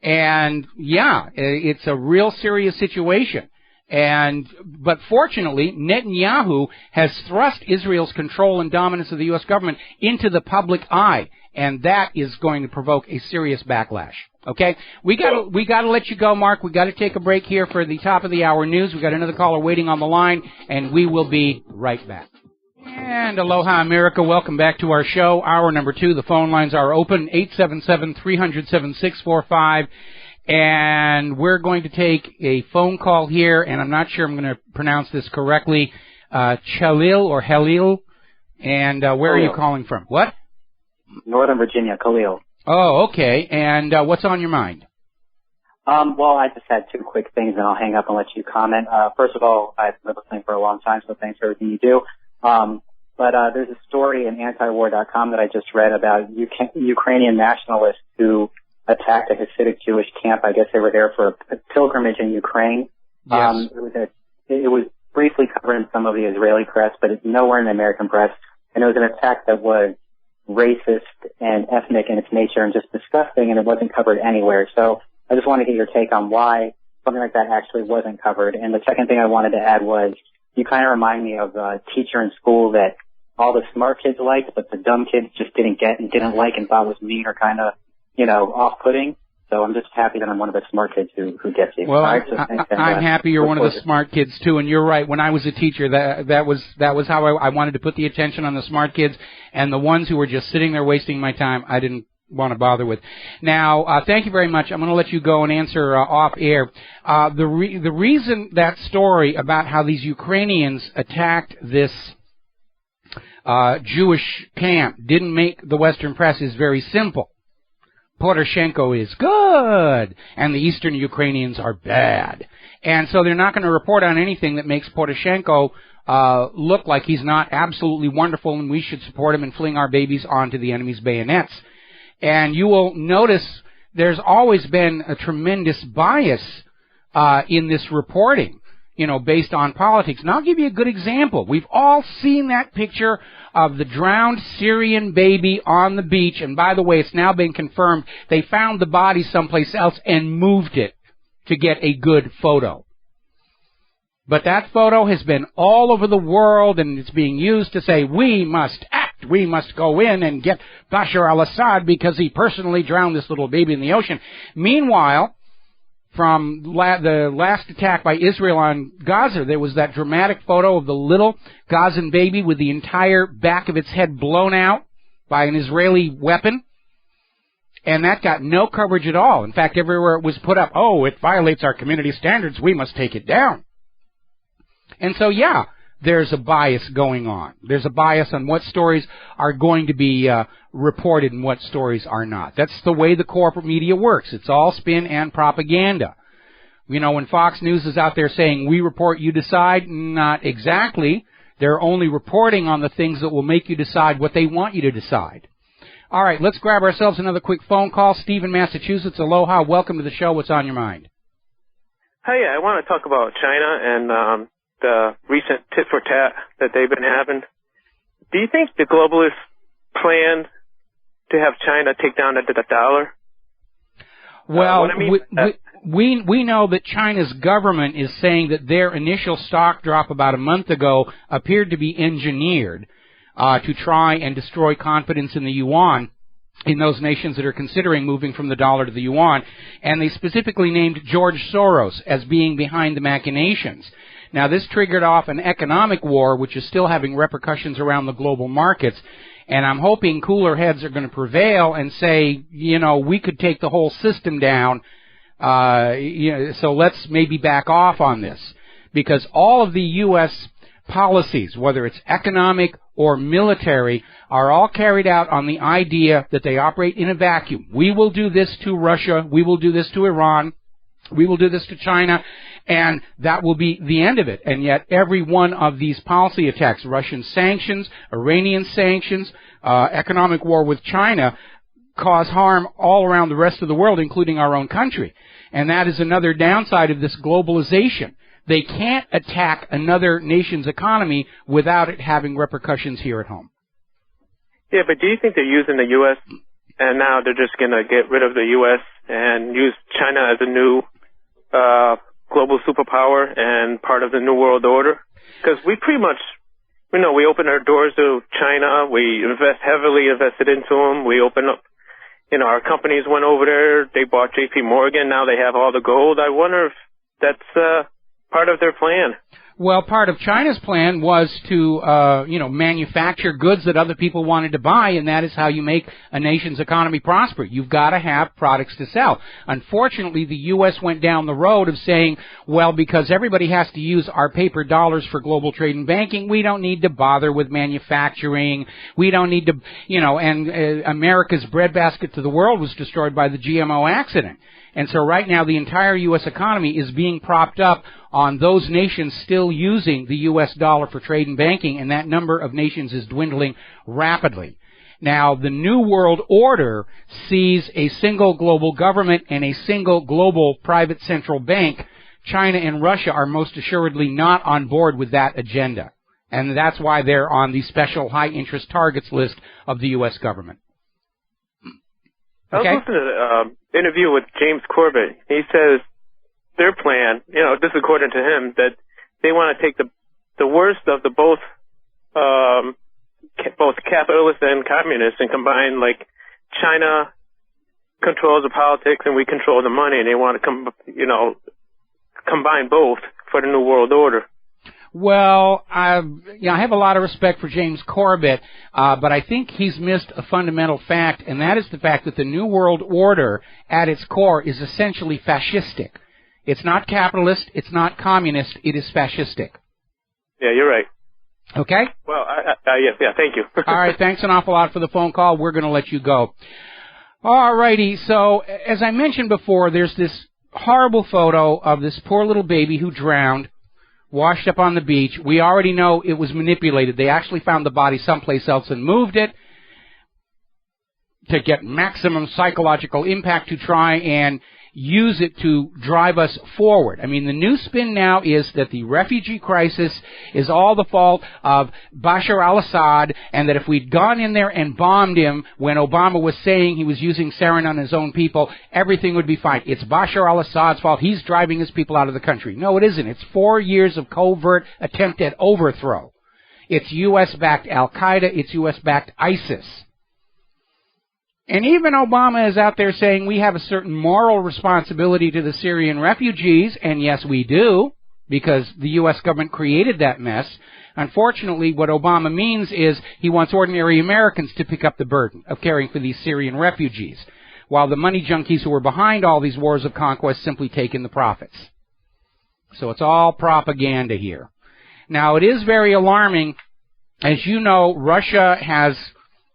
And, yeah, it's a real serious situation. But fortunately, Netanyahu has thrust Israel's control and dominance of the U.S. government into the public eye, and that is going to provoke a serious backlash. Okay, we got to let you go, Mark. We got to take a break here for the top of the hour news. We got another caller waiting on the line, and we will be right back. And aloha, America. Welcome back to our show. Hour number 2. The phone lines are open, 877-300-7645. And we're going to take a phone call here, and I'm not sure I'm going to pronounce this correctly. Chalil or Halil. And where are you calling from? What? Northern Virginia, Khalil. Oh, okay. And what's on your mind? Well, I just had 2 quick things, and I'll hang up and let you comment. First of all, I've been listening for a long time, so thanks for everything you do. But there's a story in antiwar.com that I just read about Ukrainian nationalists who attacked a Hasidic Jewish camp. I guess they were there for a pilgrimage in Ukraine. Yes. It was briefly covered in some of the Israeli press, but it's nowhere in the American press. And it was an attack that was racist and ethnic in its nature and just disgusting, and it wasn't covered anywhere. So I just want to get your take on why something like that actually wasn't covered. And the second thing I wanted to add was you kind of remind me of a teacher in school that all the smart kids liked, but the dumb kids just didn't get and didn't like and thought was mean or kind of, off-putting. So I'm just happy that I'm one of the smart kids who gets you. Well, right, I'm happy you're one of the smart kids too, and you're right. When I was a teacher, that was how I wanted to put the attention on the smart kids, and the ones who were just sitting there wasting my time, I didn't want to bother with. Now, thank you very much. I'm going to let you go and answer off air. The reason that story about how these Ukrainians attacked this Jewish camp didn't make the Western press is very simple. Poroshenko is good, and the eastern Ukrainians are bad. And so they're not going to report on anything that makes Poroshenko look like he's not absolutely wonderful and we should support him in fling our babies onto the enemy's bayonets. And you will notice there's always been a tremendous bias in this reporting, based on politics. And I'll give you a good example. We've all seen that picture of the drowned Syrian baby on the beach, and by the way, it's now been confirmed they found the body someplace else and moved it to get a good photo. But that photo has been all over the world, and it's being used to say, we must act, we must go in and get Bashar al-Assad because he personally drowned this little baby in the ocean. Meanwhile, from the last attack by Israel on Gaza, there was that dramatic photo of the little Gazan baby with the entire back of its head blown out by an Israeli weapon. And that got no coverage at all. In fact, everywhere it was put up, it violates our community standards, we must take it down. And so, yeah, there's a bias going on. There's a bias on what stories are going to be reported and what stories are not. That's the way the corporate media works. It's all spin and propaganda. When Fox News is out there saying, we report, you decide, not exactly. They're only reporting on the things that will make you decide what they want you to decide. All right, let's grab ourselves another quick phone call. Steve in Massachusetts, aloha. Welcome to the show. What's on your mind? Hey, I want to talk about China and the recent tit for tat that they've been having. Do you think the globalists plan to have China take down the dollar? Well, we know that China's government is saying that their initial stock drop about a month ago appeared to be engineered to try and destroy confidence in the yuan in those nations that are considering moving from the dollar to the yuan. And they specifically named George Soros as being behind the machinations. Now, this triggered off an economic war, which is still having repercussions around the global markets. And I'm hoping cooler heads are going to prevail and say, we could take the whole system down. So let's maybe back off on this. Because all of the U.S. policies, whether it's economic or military, are all carried out on the idea that they operate in a vacuum. We will do this to Russia. We will do this to Iran. We will do this to China. And that will be the end of it. And yet every one of these policy attacks, Russian sanctions, Iranian sanctions, economic war with China, cause harm all around the rest of the world, including our own country. And that is another downside of this globalization. They can't attack another nation's economy without it having repercussions here at home. Yeah, but do you think they're using the U.S. and now they're just going to get rid of the U.S. and use China as a new global superpower and part of the New World Order? Because we pretty much, we open our doors to China. We invested into them. We open up, our companies went over there. They bought J.P. Morgan. Now they have all the gold. I wonder if that's part of their plan. Well, part of China's plan was to, manufacture goods that other people wanted to buy, and that is how you make a nation's economy prosper. You've got to have products to sell. Unfortunately, the U.S. went down the road of saying, well, because everybody has to use our paper dollars for global trade and banking, we don't need to bother with manufacturing. We don't need to, and America's breadbasket to the world was destroyed by the GMO accident. And so right now the entire U.S. economy is being propped up on those nations still using the U.S. dollar for trade and banking, and that number of nations is dwindling rapidly. Now, the New World Order sees a single global government and a single global private central bank. China and Russia are most assuredly not on board with that agenda. And that's why they're on the special high-interest targets list of the U.S. government. Okay. I was listening to the interview with James Corbett. He says their plan, this is according to him, that they want to take the worst of the both capitalists and communists and combine, like, China controls the politics and we control the money, and they want to combine both for the New World Order. Well, I have a lot of respect for James Corbett, but I think he's missed a fundamental fact, and that is the fact that the New World Order, at its core, is essentially fascistic. It's not capitalist, it's not communist, it is fascistic. Yeah, you're right. Okay? Well, yeah, thank you. All right, thanks an awful lot for the phone call. We're going to let you go. All righty, so as I mentioned before, there's this horrible photo of this poor little baby who drowned, washed up on the beach. We already know it was manipulated. They actually found the body someplace else and moved it to get maximum psychological impact to try and use it to drive us forward. I mean, the new spin now is that the refugee crisis is all the fault of Bashar al-Assad, and that if we'd gone in there and bombed him when Obama was saying he was using sarin on his own people, everything would be fine. It's Bashar al-Assad's fault. He's driving his people out of the country. No, it isn't. It's 4 years of covert attempt at overthrow. It's U.S.-backed Al-Qaeda. It's U.S.-backed ISIS. And even Obama is out there saying we have a certain moral responsibility to the Syrian refugees, and yes, we do, because the U.S. government created that mess. Unfortunately, what Obama means is he wants ordinary Americans to pick up the burden of caring for these Syrian refugees, while the money junkies who are behind all these wars of conquest simply take in the profits. So it's all propaganda here. Now, it is very alarming. As you know, Russia has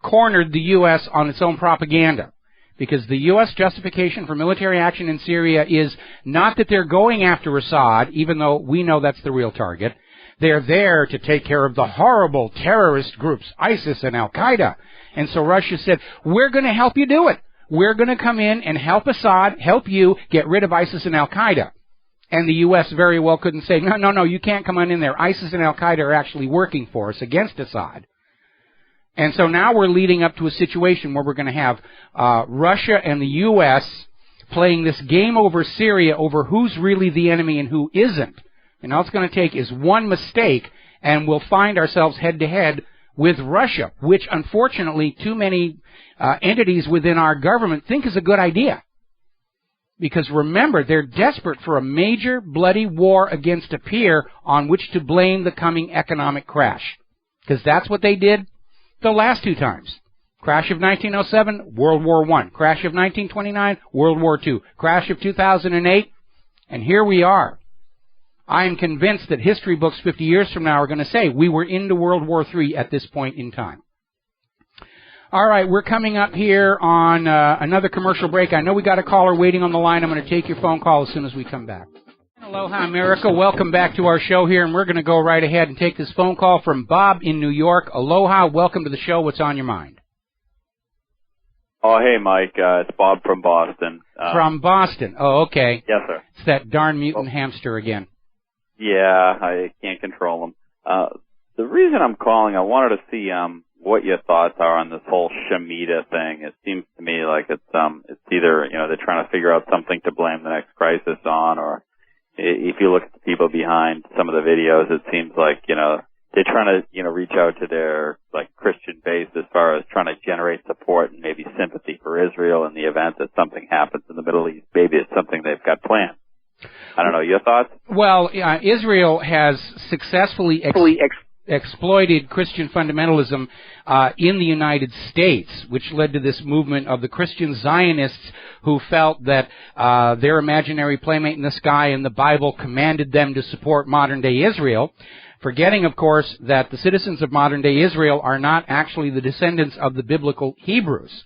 cornered the U.S. on its own propaganda, because the U.S. justification for military action in Syria is not that they're going after Assad, even though we know that's the real target. They're there to take care of the horrible terrorist groups, ISIS and Al-Qaeda. And so Russia said, we're going to help you do it. We're going to come in and help Assad, help you get rid of ISIS and Al-Qaeda. And the U.S. very well couldn't say, no, you can't come on in there. ISIS and Al-Qaeda are actually working for us against Assad. And so now we're leading up to a situation where we're going to have Russia and the U.S. playing this game over Syria over who's really the enemy and who isn't. And all it's going to take is one mistake, and we'll find ourselves head-to-head with Russia, which unfortunately too many entities within our government think is a good idea. Because remember, they're desperate for a major bloody war against a peer on which to blame the coming economic crash. Because that's what they did the last two times. Crash of 1907, World War I. Crash of 1929, World War II. Crash of 2008, and here we are. I am convinced that history books 50 years from now are going to say we were into World War III at this point in time. All right, we're coming up here on another commercial break. I know we got a caller waiting on the line. I'm going to take your phone call as soon as we come back. Aloha, America. Welcome back to our show here, and we're going to go right ahead and take this phone call from Bob in New York. Aloha. Welcome to the show. What's on your mind? Oh, hey, Mike. It's Bob from Boston. From Boston. Oh, okay. Yes, sir. It's that darn mutant hamster again. Yeah, I can't control him. The reason I'm calling, I wanted to see what your thoughts are on this whole Shemitah thing. It seems to me like it's either, they're trying to figure out something to blame the next crisis on, or if you look at the people behind some of the videos, it seems like, they're trying to, reach out to their, Christian base as far as trying to generate support and maybe sympathy for Israel in the event that something happens in the Middle East. Maybe it's something they've got planned. I don't know. Your thoughts? Well, Israel has successfully exploited Christian fundamentalism in the United States, which led to this movement of the Christian Zionists who felt that their imaginary playmate in the sky and the Bible commanded them to support modern-day Israel, forgetting, of course, that the citizens of modern-day Israel are not actually the descendants of the biblical Hebrews.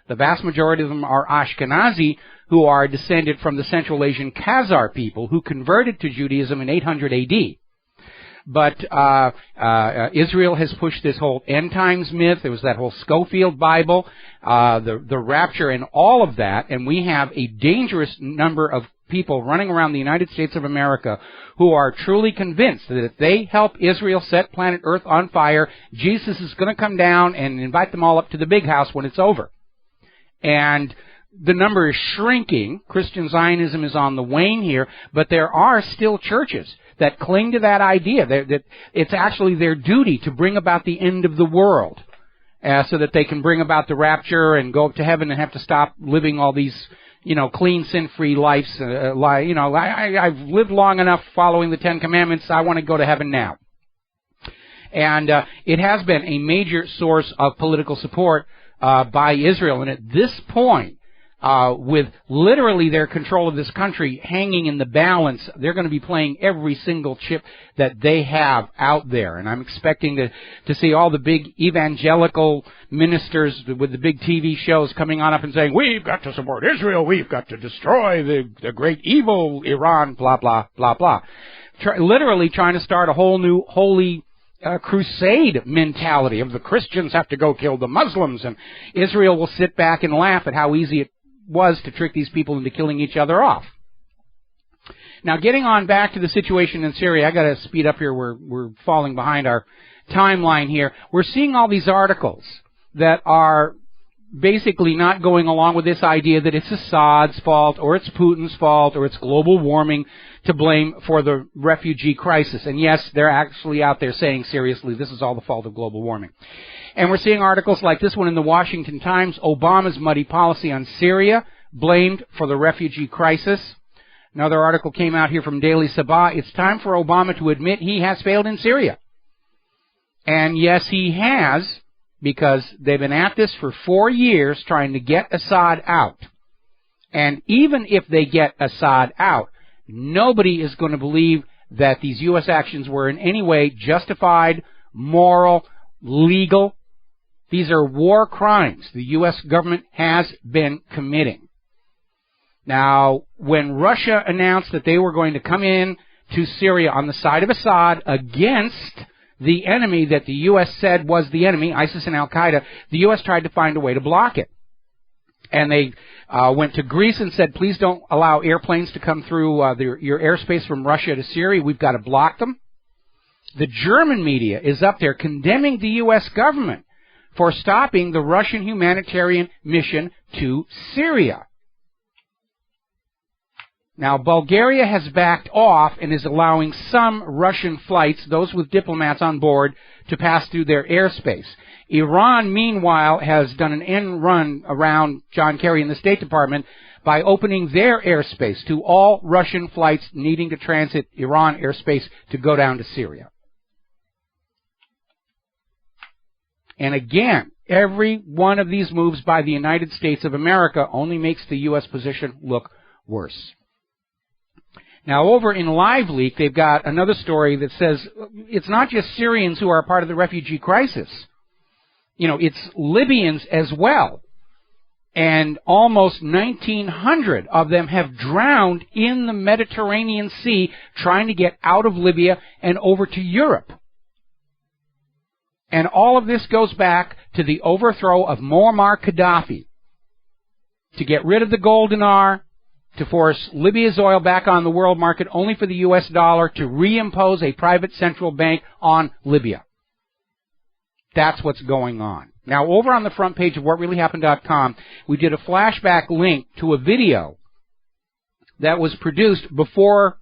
The vast majority of them are Ashkenazi, who are descended from the Central Asian Khazar people who converted to Judaism in 800 A.D. But Israel has pushed this whole end times myth. There was that whole Schofield Bible, the rapture, and all of that. And we have a dangerous number of people running around the United States of America who are truly convinced that if they help Israel set planet Earth on fire, Jesus is going to come down and invite them all up to the big house when it's over. And the number is shrinking. Christian Zionism is on the wane here, but there are still churches that cling to that idea, that it's actually their duty to bring about the end of the world, so that they can bring about the rapture and go up to heaven and have to stop living all these, clean, sin-free lives. I've lived long enough following the Ten Commandments. I want to go to heaven now. And it has been a major source of political support by Israel. And at this point, with literally their control of this country hanging in the balance, they're going to be playing every single chip that they have out there. And I'm expecting to see all the big evangelical ministers with the big TV shows coming on up and saying, we've got to support Israel, we've got to destroy the great evil Iran, blah, blah, blah, blah. Literally trying to start a whole new holy crusade mentality of the Christians have to go kill the Muslims, and Israel will sit back and laugh at how easy it was to trick these people into killing each other off. Now, getting on back to the situation in Syria, I got to speed up here. We're falling behind our timeline here. We're seeing all these articles that are basically not going along with this idea that it's Assad's fault or it's Putin's fault or it's global warming to blame for the refugee crisis. And yes, they're actually out there saying seriously, this is all the fault of global warming. And we're seeing articles like this one in the Washington Times, Obama's muddy policy on Syria, blamed for the refugee crisis. Another article came out here from Daily Sabah. It's time for Obama to admit he has failed in Syria. And yes, he has, because they've been at this for 4 years trying to get Assad out. And even if they get Assad out, nobody is going to believe that these U.S. actions were in any way justified, moral, legal. These are war crimes the U.S. government has been committing. Now, when Russia announced that they were going to come in to Syria on the side of Assad against the enemy that the U.S. said was the enemy, ISIS and Al-Qaeda. The U.S. tried to find a way to block it. And they went to Greece and said, please don't allow airplanes to come through your airspace from Russia to Syria. We've got to block them. The German media is up there condemning the U.S. government for stopping the Russian humanitarian mission to Syria. Now, Bulgaria has backed off and is allowing some Russian flights, those with diplomats on board, to pass through their airspace. Iran, meanwhile, has done an end run around John Kerry in the State Department by opening their airspace to all Russian flights needing to transit Iran airspace to go down to Syria. And again, every one of these moves by the United States of America only makes the U.S. position look worse. Now, over in LiveLeak, they've got another story that says it's not just Syrians who are part of the refugee crisis. You know, it's Libyans as well. And almost 1,900 of them have drowned in the Mediterranean Sea trying to get out of Libya and over to Europe. And all of this goes back to the overthrow of Muammar Gaddafi to get rid of the gold dinar, to force Libya's oil back on the world market only for the U.S. dollar to reimpose a private central bank on Libya. That's what's going on. Now, over on the front page of WhatReallyHappened.com, we did a flashback link to a video that was produced before,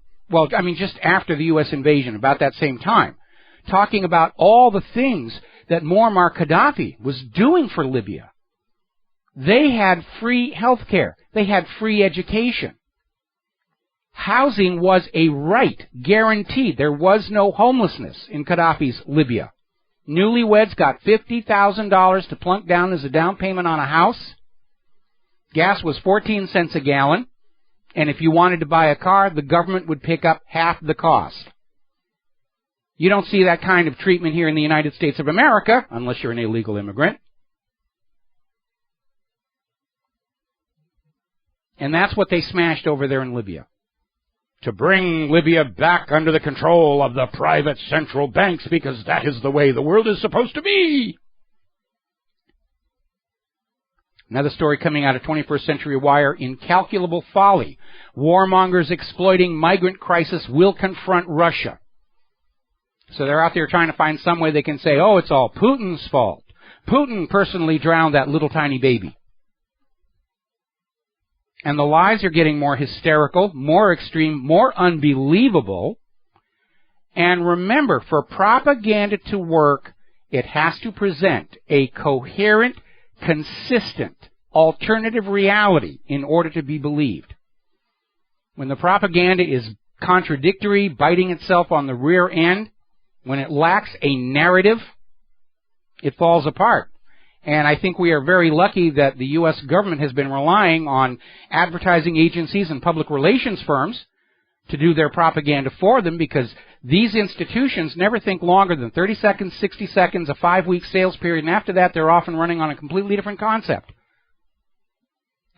just after the U.S. invasion, about that same time, talking about all the things that Muammar Gaddafi was doing for Libya. They had free health care. They had free education. Housing was a right, guaranteed. There was no homelessness in Gaddafi's Libya. Newlyweds got $50,000 to plunk down as a down payment on a house. Gas was 14 cents a gallon. And if you wanted to buy a car, the government would pick up half the cost. You don't see that kind of treatment here in the United States of America, unless you're an illegal immigrant. And that's what they smashed over there in Libya. To bring Libya back under the control of the private central banks, because that is the way the world is supposed to be. Another story coming out of 21st Century Wire, incalculable folly. Warmongers exploiting migrant crisis will confront Russia. So they're out there trying to find some way they can say, oh, it's all Putin's fault. Putin personally drowned that little tiny baby. And the lies are getting more hysterical, more extreme, more unbelievable. And remember, for propaganda to work, it has to present a coherent, consistent, alternative reality in order to be believed. When the propaganda is contradictory, biting itself on the rear end, when it lacks a narrative, it falls apart. And I think we are very lucky that the U.S. government has been relying on advertising agencies and public relations firms to do their propaganda for them, because these institutions never think longer than 30 seconds, 60 seconds, a 5-week sales period, and after that they're often running on a completely different concept.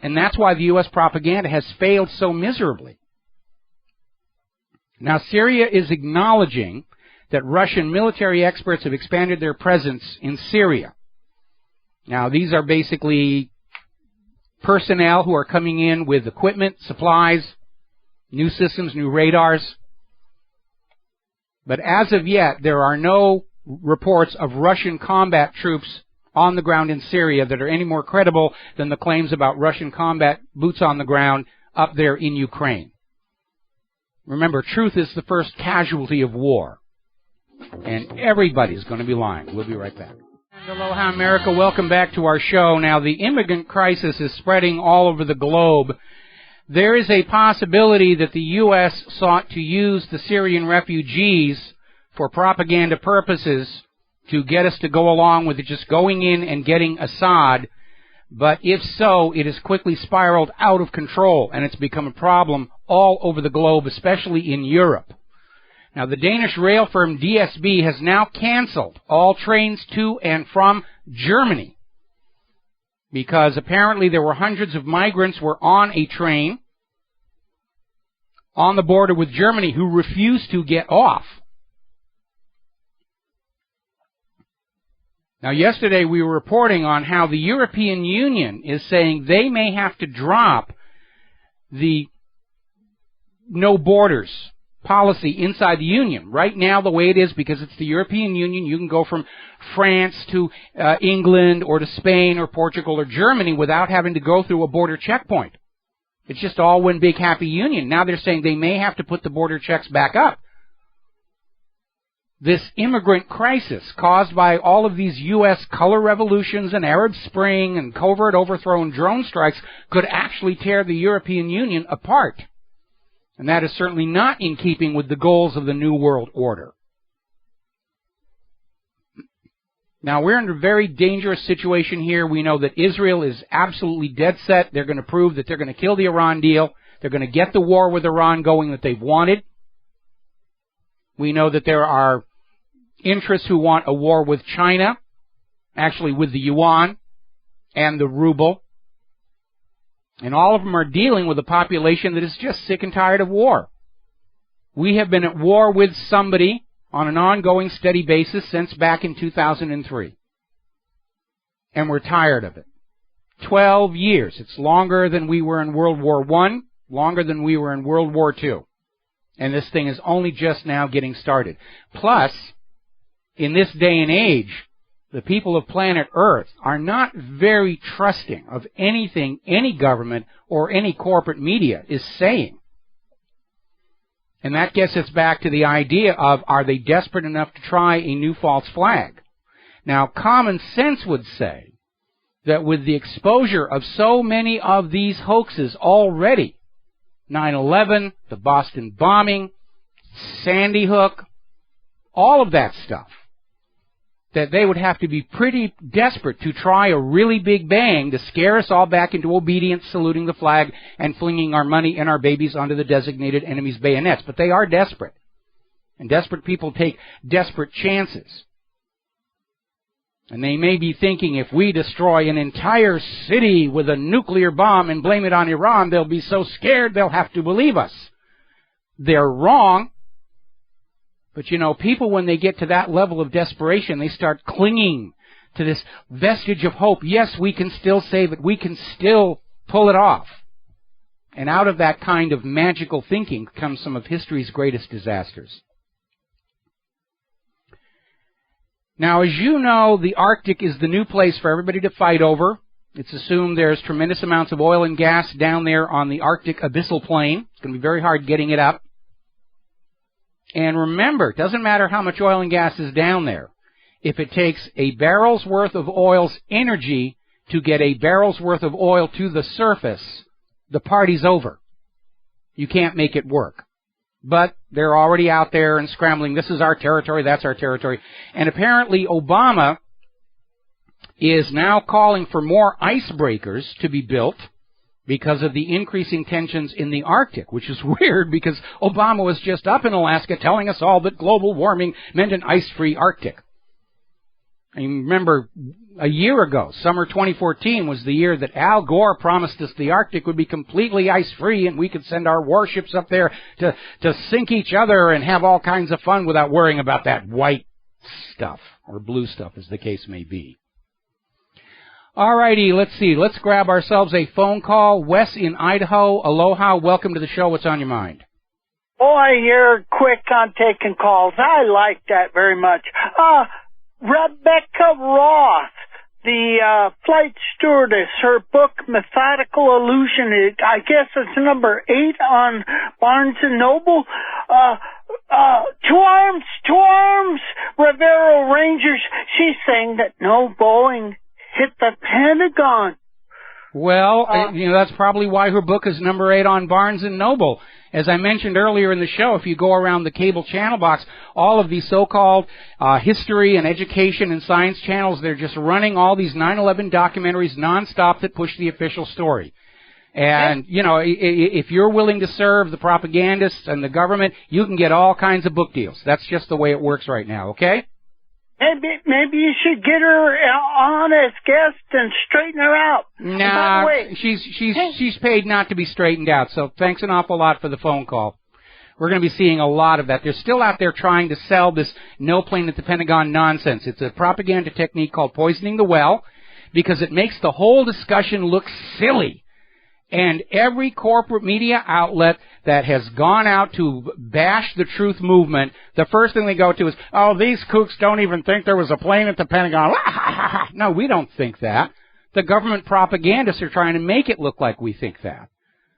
And that's why the U.S. propaganda has failed so miserably. Now, Syria is acknowledging that Russian military experts have expanded their presence in Syria. Now, these are basically personnel who are coming in with equipment, supplies, new systems, new radars. But as of yet, there are no reports of Russian combat troops on the ground in Syria that are any more credible than the claims about Russian combat boots on the ground up there in Ukraine. Remember, truth is the first casualty of war. And everybody's going to be lying. We'll be right back. Aloha, America. Welcome back to our show. Now, the immigrant crisis is spreading all over the globe. There is a possibility that the U.S. sought to use the Syrian refugees for propaganda purposes to get us to go along with it, just going in and getting Assad. But if so, it has quickly spiraled out of control, and it's become a problem all over the globe, especially in Europe. Now, the Danish rail firm DSB has now canceled all trains to and from Germany because apparently there were hundreds of migrants were on a train on the border with Germany who refuse to get off. Now, yesterday we were reporting on how the European Union is saying they may have to drop the no borders policy inside the Union. Right now, the way it is, because it's the European Union, you can go from France to England or to Spain or Portugal or Germany without having to go through a border checkpoint. It's just all one big happy union. Now they're saying they may have to put the border checks back up. This immigrant crisis caused by all of these U.S. color revolutions and Arab Spring and covert overthrow and drone strikes could actually tear the European Union apart. And that is certainly not in keeping with the goals of the New World Order. Now, we're in a very dangerous situation here. We know that Israel is absolutely dead set. They're going to prove that they're going to kill the Iran deal. They're going to get the war with Iran going that they've wanted. We know that there are interests who want a war with China, actually with the yuan and the ruble. And all of them are dealing with a population that is just sick and tired of war. We have been at war with somebody on an ongoing, steady basis since back in 2003. And we're tired of it. 12 years. It's longer than we were in World War I, longer than we were in World War II. And this thing is only just now getting started. Plus, in this day and age, the people of planet Earth are not very trusting of anything any government or any corporate media is saying. And that gets us back to the idea of, are they desperate enough to try a new false flag? Now, common sense would say that with the exposure of so many of these hoaxes already, 9/11, the Boston bombing, Sandy Hook, all of that stuff, that they would have to be pretty desperate to try a really big bang to scare us all back into obedience, saluting the flag, and flinging our money and our babies onto the designated enemy's bayonets. But they are desperate. And desperate people take desperate chances. And they may be thinking, if we destroy an entire city with a nuclear bomb and blame it on Iran, they'll be so scared they'll have to believe us. They're wrong. But, you know, people, when they get to that level of desperation, they start clinging to this vestige of hope. Yes, we can still save it. We can still pull it off. And out of that kind of magical thinking comes some of history's greatest disasters. Now, as you know, the Arctic is the new place for everybody to fight over. It's assumed there's tremendous amounts of oil and gas down there on the Arctic abyssal plain. It's going to be very hard getting it up. And remember, it doesn't matter how much oil and gas is down there. If it takes a barrel's worth of oil's energy to get a barrel's worth of oil to the surface, the party's over. You can't make it work. But they're already out there and scrambling. This is our territory, that's our territory. And apparently Obama is now calling for more icebreakers to be built because of the increasing tensions in the Arctic, which is weird because Obama was just up in Alaska telling us all that global warming meant an ice-free Arctic. I remember a year ago, summer 2014 was the year that Al Gore promised us the Arctic would be completely ice-free and we could send our warships up there to sink each other and have all kinds of fun without worrying about that white stuff, or blue stuff as the case may be. All righty, let's see. Let's grab ourselves a phone call. Wes in Idaho. Aloha. Welcome to the show. What's on your mind? Boy, you're quick on taking calls. I like that very much. Rebecca Roth, the flight stewardess, her book, Methodical Illusion, I guess it's number 8 on Barnes & Noble. Two arms, Rivero Rangers. She's saying that no Boeing hit the Pentagon. Well, that's probably why her book is number 8 on Barnes & Noble. As I mentioned earlier in the show, if you go around the cable channel box, all of these so-called history and education and science channels, they're just running all these 9/11 documentaries nonstop that push the official story. And, if you're willing to serve the propagandists and the government, you can get all kinds of book deals. That's just the way it works right now, okay? Maybe you should get her on as guest and straighten her out. Nah, she's paid not to be straightened out, so thanks an awful lot for the phone call. We're going to be seeing a lot of that. They're still out there trying to sell this no plane at the Pentagon nonsense. It's a propaganda technique called poisoning the well because it makes the whole discussion look silly. And every corporate media outlet that has gone out to bash the truth movement, the first thing they go to is, oh, these kooks don't even think there was a plane at the Pentagon. No, we don't think that. The government propagandists are trying to make it look like we think that.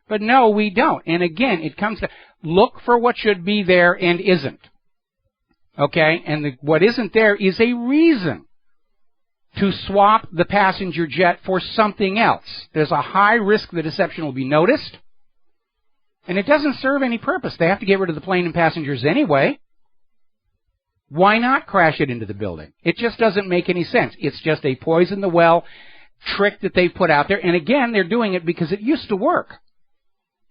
But no, we don't. And again, it comes to look for what should be there and isn't. Okay? And what isn't there is a reason to swap the passenger jet for something else. There's a high risk the deception will be noticed. And it doesn't serve any purpose. They have to get rid of the plane and passengers anyway. Why not crash it into the building? It just doesn't make any sense. It's just a poison the well trick that they've put out there. And again, they're doing it because it used to work.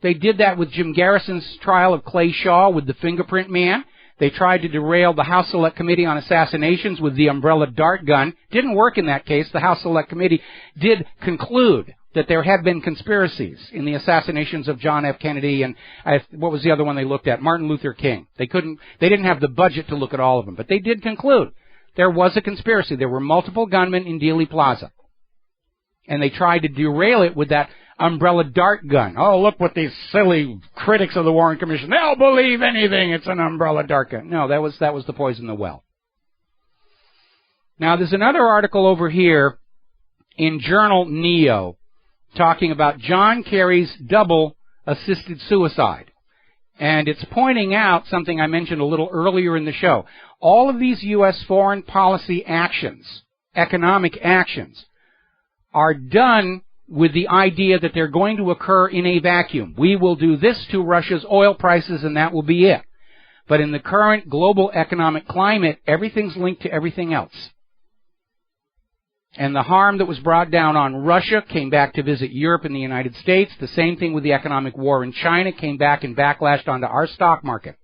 They did that with Jim Garrison's trial of Clay Shaw with the fingerprint man. They tried to derail the House Select Committee on Assassinations with the umbrella dart gun. Didn't work in that case. The House Select Committee did conclude that there had been conspiracies in the assassinations of John F. Kennedy and what was the other one they looked at? Martin Luther King. They didn't have the budget to look at all of them, but they did conclude there was a conspiracy. There were multiple gunmen in Dealey Plaza. And they tried to derail it with that umbrella dart gun. Oh, look what these silly critics of the Warren Commission. They'll believe anything. It's an umbrella dart gun. No, that was the poison the well. Now, there's another article over here in Journal Neo talking about John Kerry's double assisted suicide. And it's pointing out something I mentioned a little earlier in the show. All of these U.S. foreign policy actions, economic actions, are done with the idea that they're going to occur in a vacuum. We will do this to Russia's oil prices and that will be it. But in the current global economic climate, everything's linked to everything else. And the harm that was brought down on Russia came back to visit Europe and the United States. The same thing with the economic war in China came back and backlashed onto our stock market.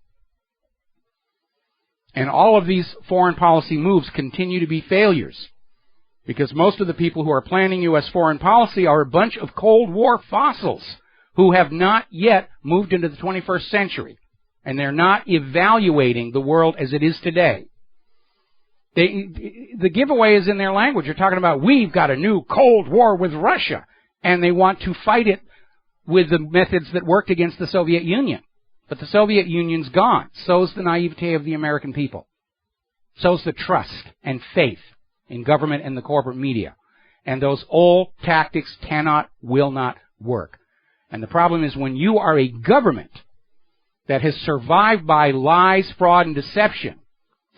And all of these foreign policy moves continue to be failures. Because most of the people who are planning U.S. foreign policy are a bunch of Cold War fossils who have not yet moved into the 21st century. And they're not evaluating the world as it is today. The giveaway is in their language. They're talking about, we've got a new Cold War with Russia. And they want to fight it with the methods that worked against the Soviet Union. But the Soviet Union's gone. So's the naivete of the American people. So's the trust and faith in government and the corporate media. And those old tactics will not work. And the problem is when you are a government that has survived by lies, fraud, and deception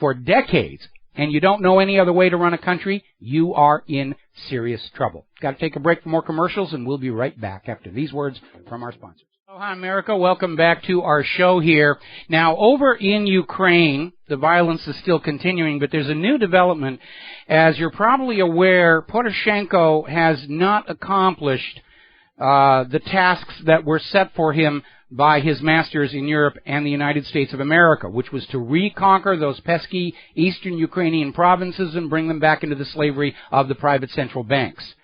for decades, and you don't know any other way to run a country, you are in serious trouble. Got to take a break for more commercials, and we'll be right back after these words from our sponsors. Aloha, America. Welcome back to our show here. Now, over in Ukraine, the violence is still continuing, but there's a new development. As you're probably aware, Poroshenko has not accomplished the tasks that were set for him by his masters in Europe and the United States of America, which was to reconquer those pesky eastern Ukrainian provinces and bring them back into the slavery of the private central banks.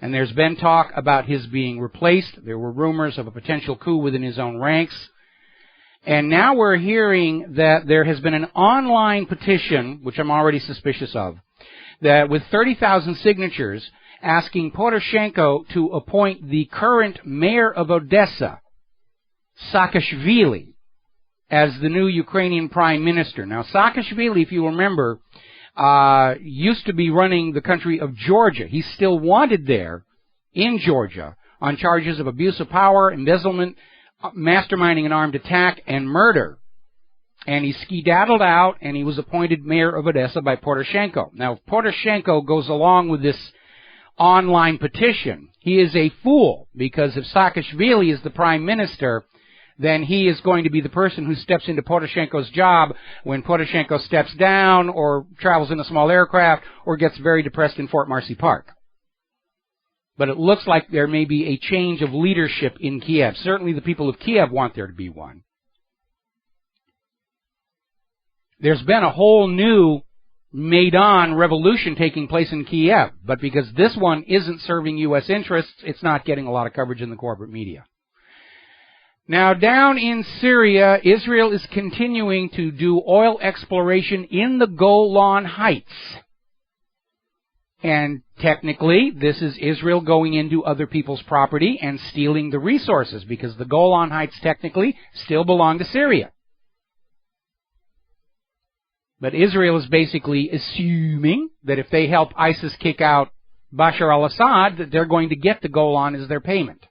And there's been talk about his being replaced. There were rumors of a potential coup within his own ranks. And now we're hearing that there has been an online petition, which I'm already suspicious of, that with 30,000 signatures asking Poroshenko to appoint the current mayor of Odessa, Saakashvili, as the new Ukrainian prime minister. Now, Saakashvili, if you remember, used to be running the country of Georgia. He's still wanted there in Georgia on charges of abuse of power, embezzlement, masterminding an armed attack, and murder. And he skedaddled out, and he was appointed mayor of Odessa by Poroshenko. Now, if Poroshenko goes along with this online petition, he is a fool, because if Saakashvili is the prime minister, then he is going to be the person who steps into Poroshenko's job when Poroshenko steps down or travels in a small aircraft or gets very depressed in Fort Marcy Park. But it looks like there may be a change of leadership in Kiev. Certainly the people of Kiev want there to be one. There's been a whole new Maidan revolution taking place in Kiev, but because this one isn't serving U.S. interests, it's not getting a lot of coverage in the corporate media. Now, down in Syria, Israel is continuing to do oil exploration in the Golan Heights. And technically, this is Israel going into other people's property and stealing the resources, because the Golan Heights technically still belong to Syria. But Israel is basically assuming that if they help ISIS kick out Bashar al-Assad, that they're going to get the Golan as their payment.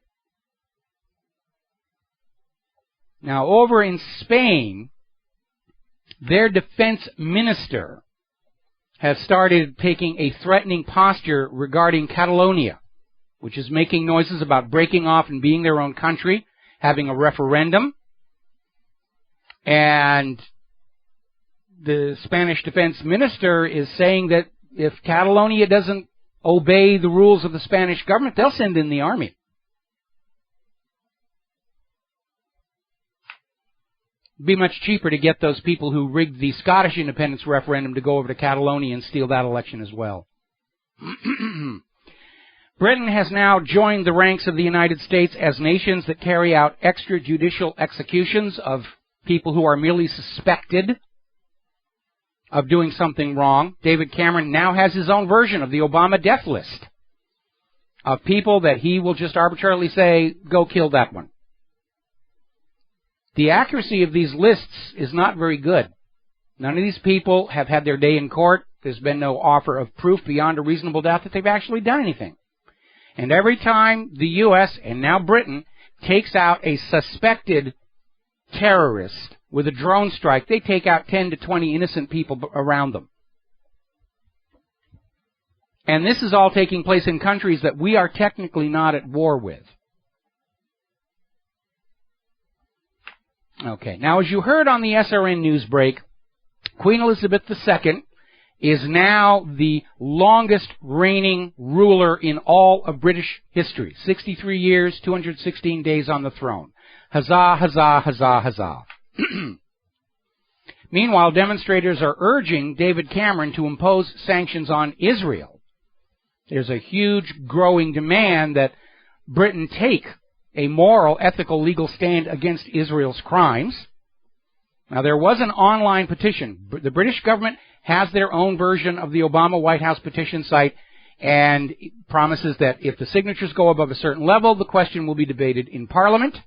Now, over in Spain, their defense minister has started taking a threatening posture regarding Catalonia, which is making noises about breaking off and being their own country, having a referendum. And the Spanish defense minister is saying that if Catalonia doesn't obey the rules of the Spanish government, they'll send in the army. It'd be much cheaper to get those people who rigged the Scottish independence referendum to go over to Catalonia and steal that election as well. Britain has now joined the ranks of the United States as nations that carry out extrajudicial executions of people who are merely suspected of doing something wrong. David Cameron now has his own version of the Obama death list of people that he will just arbitrarily say, go kill that one. The accuracy of these lists is not very good. None of these people have had their day in court. There's been no offer of proof beyond a reasonable doubt that they've actually done anything. And every time the U.S. and now Britain takes out a suspected terrorist with a drone strike, they take out 10 to 20 innocent people around them. And this is all taking place in countries that we are technically not at war with. Okay, now as you heard on the SRN news break, Queen Elizabeth II is now the longest reigning ruler in all of British history. 63 years, 216 days on the throne. Huzzah, huzzah, huzzah, huzzah. Meanwhile, demonstrators are urging David Cameron to impose sanctions on Israel. There's a huge growing demand that Britain take a moral, ethical, legal stand against Israel's crimes. Now, there was an online petition. The British government has their own version of the Obama White House petition site, and it promises that if the signatures go above a certain level, the question will be debated in Parliament.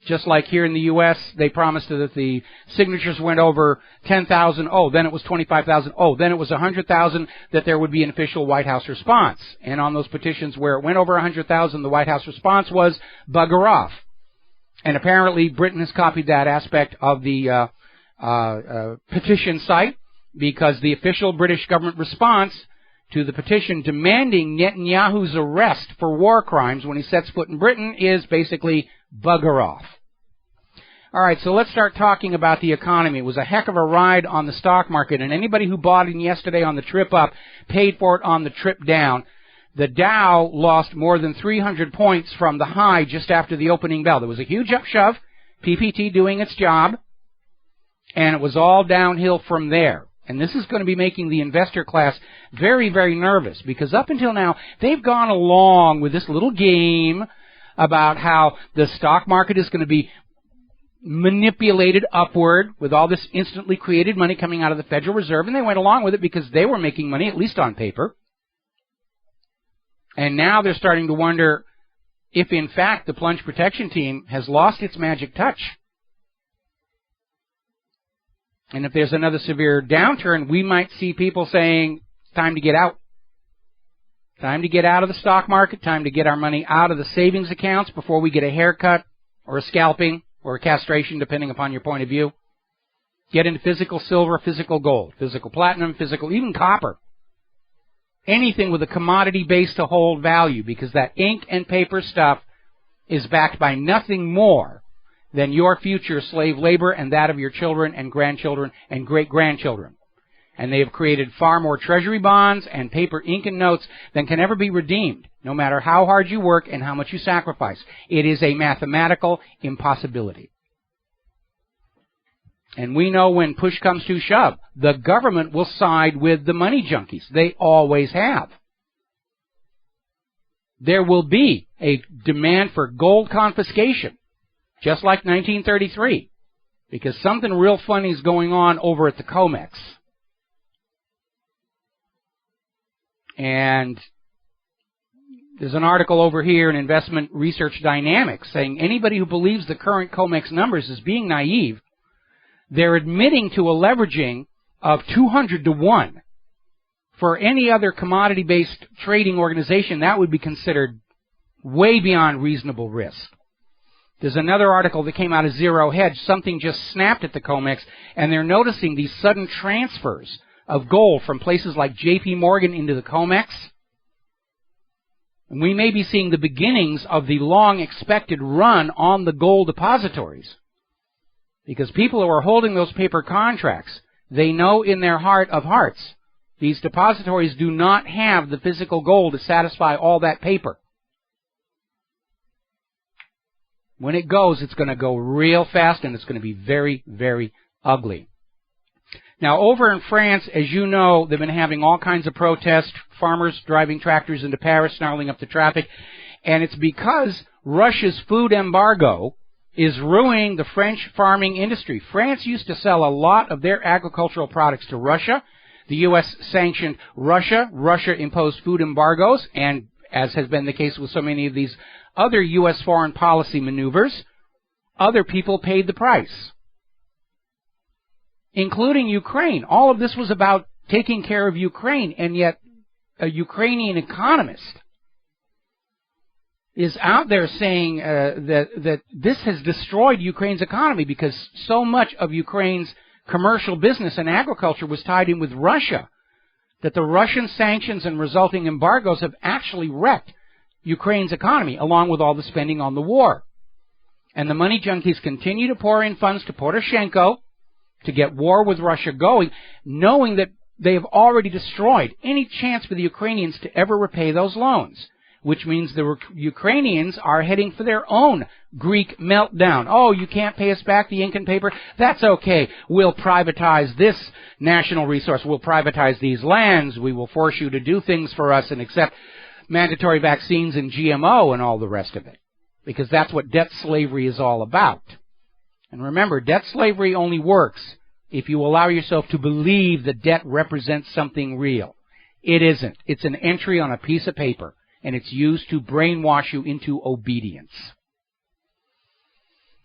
Just like here in the U.S., they promised that if the signatures went over 10,000, then it was 25,000, then it was 100,000, that there would be an official White House response. And on those petitions where it went over 100,000, the White House response was, bugger off. And apparently Britain has copied that aspect of the petition site, because the official British government response to the petition demanding Netanyahu's arrest for war crimes when he sets foot in Britain is basically bugger off. All right, so let's start talking about the economy. It was a heck of a ride on the stock market, and anybody who bought in yesterday on the trip up paid for it on the trip down. The Dow lost more than 300 points from the high just after the opening bell. There was a huge upshove, PPT doing its job, and it was all downhill from there. And this is going to be making the investor class very, very nervous, because up until now, they've gone along with this little game about how the stock market is going to be manipulated upward with all this instantly created money coming out of the Federal Reserve, and they went along with it because they were making money, at least on paper. And now they're starting to wonder if, in fact, the plunge protection team has lost its magic touch. And if there's another severe downturn, we might see people saying, it's time to get out. Time to get out of the stock market, time to get our money out of the savings accounts before we get a haircut or a scalping or a castration, depending upon your point of view. Get into physical silver, physical gold, physical platinum, physical, even copper. Anything with a commodity base to hold value, because that ink and paper stuff is backed by nothing more than your future slave labor and that of your children and grandchildren and great-grandchildren. And they have created far more treasury bonds and paper ink and notes than can ever be redeemed, no matter how hard you work and how much you sacrifice. It is a mathematical impossibility. And we know when push comes to shove, the government will side with the money junkies. They always have. There will be a demand for gold confiscation. just like 1933, because something real funny is going on over at the COMEX. And there's an article over here in Investment Research Dynamics saying anybody who believes the current COMEX numbers is being naive. They're admitting to a leveraging of 200 to 1. For any other commodity-based trading organization, that would be considered way beyond reasonable risk. There's another article that came out of Zero Hedge. Something just snapped at the COMEX, and they're noticing these sudden transfers of gold from places like J.P. Morgan into the COMEX. And we may be seeing the beginnings of the long-expected run on the gold depositories. Because people who are holding those paper contracts, they know in their heart of hearts, these depositories do not have the physical gold to satisfy all that paper. When it goes, it's going to go real fast, and it's going to be very, very ugly. Now, over in France, as you know, they've been having all kinds of protests, farmers driving tractors into Paris, snarling up the traffic, and it's because Russia's food embargo is ruining the French farming industry. France used to sell a lot of their agricultural products to Russia. The U.S. sanctioned Russia. Russia imposed food embargoes, and as has been the case with so many of these other U.S. foreign policy maneuvers, other people paid the price, including Ukraine. All of this was about taking care of Ukraine, and yet a Ukrainian economist is out there saying that this has destroyed Ukraine's economy because so much of Ukraine's commercial business and agriculture was tied in with Russia, that the Russian sanctions and resulting embargoes have actually wrecked Ukraine's economy, along with all the spending on the war. And the money junkies continue to pour in funds to Poroshenko to get war with Russia going, knowing that they have already destroyed any chance for the Ukrainians to ever repay those loans, which means the Ukrainians are heading for their own Greek meltdown. Oh, you can't pay us back the ink and paper? That's okay. We'll privatize this national resource. We'll privatize these lands. We will force you to do things for us and accept mandatory vaccines and GMO and all the rest of it, because that's what debt slavery is all about. And remember, debt slavery only works if you allow yourself to believe that debt represents something real. It isn't. It's an entry on a piece of paper, and it's used to brainwash you into obedience.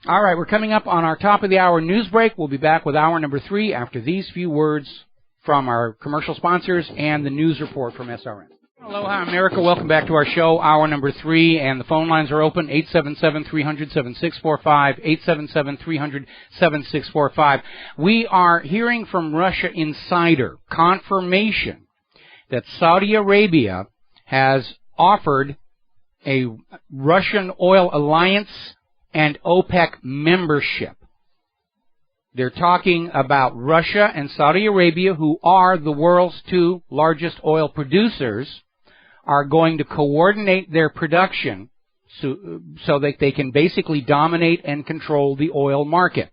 All right, we're coming up on our top of the hour news break. We'll be back with hour number 3 after these few words from our commercial sponsors and the news report from SRN. Aloha, America. Welcome back to our show, hour number 3, and the phone lines are open, 877-300-7645, 877-300-7645. We are hearing from Russia Insider confirmation that Saudi Arabia has offered a Russian oil alliance and OPEC membership. They're talking about Russia and Saudi Arabia, who are the world's 2 largest oil producers, are going to coordinate their production so that they can basically dominate and control the oil market.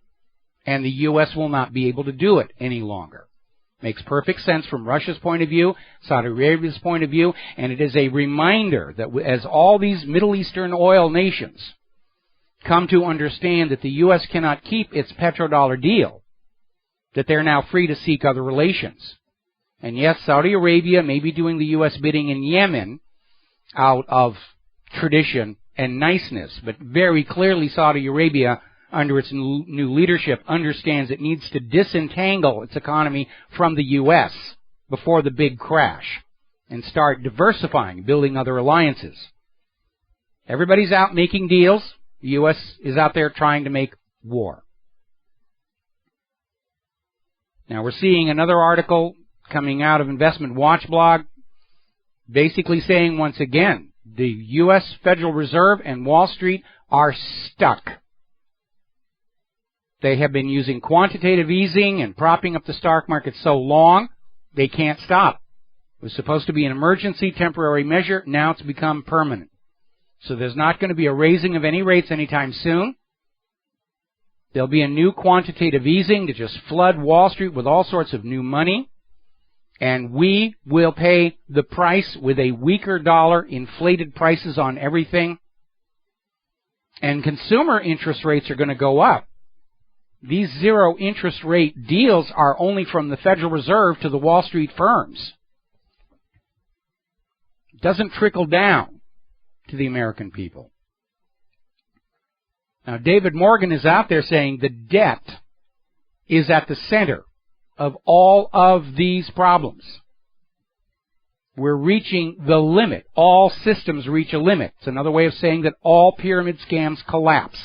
And the U.S. will not be able to do it any longer. Makes perfect sense from Russia's point of view, Saudi Arabia's point of view, and it is a reminder that as all these Middle Eastern oil nations come to understand that the U.S. cannot keep its petrodollar deal, that they're now free to seek other relations. And yes, Saudi Arabia may be doing the U.S. bidding in Yemen out of tradition and niceness, but very clearly Saudi Arabia, under its new leadership, understands it needs to disentangle its economy from the U.S. before the big crash and start diversifying, building other alliances. Everybody's out making deals. The U.S. is out there trying to make war. Now we're seeing another article coming out of Investment Watch blog basically saying once again, the U.S. Federal Reserve and Wall Street are stuck. They have been using quantitative easing and propping up the stock market so long, they can't stop. It was supposed to be an emergency temporary measure. Now it's become permanent. So there's not going to be a raising of any rates anytime soon. There'll be a new quantitative easing to just flood Wall Street with all sorts of new money. And we will pay the price with a weaker dollar, inflated prices on everything, And consumer interest rates are going to go up. These zero interest rate deals are only from the Federal Reserve to the Wall Street firms. It doesn't trickle down to the American people. Now, David Morgan is out there saying the debt is at the center of all of these problems. We're reaching the limit. All systems reach a limit. It's another way of saying that all pyramid scams collapse.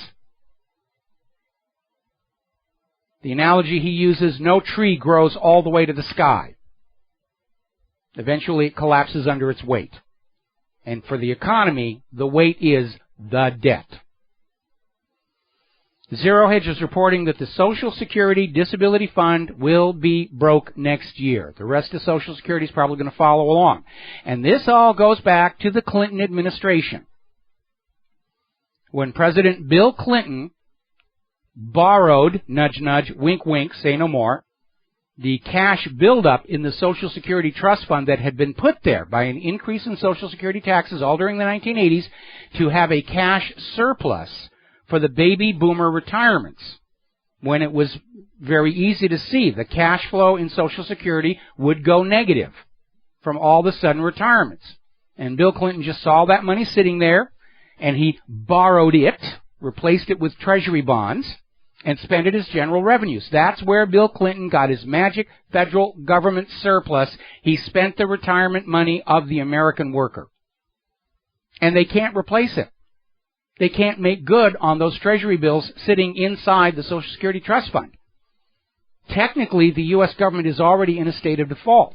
The analogy he uses, no tree grows all the way to the sky. Eventually it collapses under its weight. And for the economy, the weight is the debt. Zero Hedge is reporting that the Social Security Disability Fund will be broke next year. The rest of Social Security is probably going to follow along. And this all goes back to the Clinton administration. When President Bill Clinton borrowed, nudge, nudge, wink, wink, say no more, the cash buildup in the Social Security Trust Fund that had been put there by an increase in Social Security taxes all during the 1980s to have a cash surplus for the baby boomer retirements, when it was very easy to see the cash flow in Social Security would go negative from all the sudden retirements. And Bill Clinton just saw that money sitting there, and he borrowed it, replaced it with Treasury bonds, and spent it as general revenues. That's where Bill Clinton got his magic federal government surplus. He spent the retirement money of the American worker. And they can't replace it. They can't make good on those Treasury bills sitting inside the Social Security Trust Fund. Technically, the U.S. government is already in a state of default.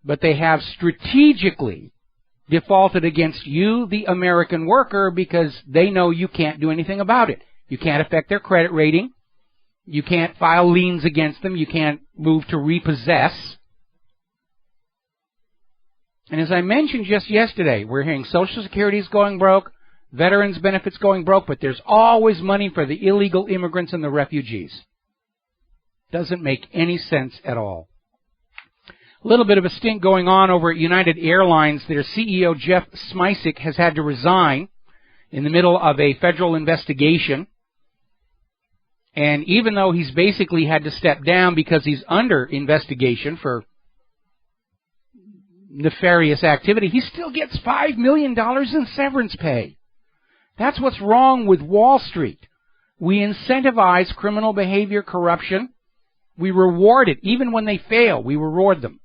But they have strategically defaulted against you, the American worker, because they know you can't do anything about it. You can't affect their credit rating. You can't file liens against them. You can't move to repossess. And as I mentioned just yesterday, we're hearing Social Security is going broke, veterans benefits going broke, but there's always money for the illegal immigrants and the refugees. Doesn't make any sense at all. A little bit of a stink going on over at United Airlines. Their CEO, Jeff Smysick, has had to resign in the middle of a federal investigation. And even though he's basically had to step down because he's under investigation for nefarious activity, he still gets $5 million in severance pay. That's what's wrong with Wall Street. We incentivize criminal behavior, corruption. We reward it. Even when they fail, we reward them.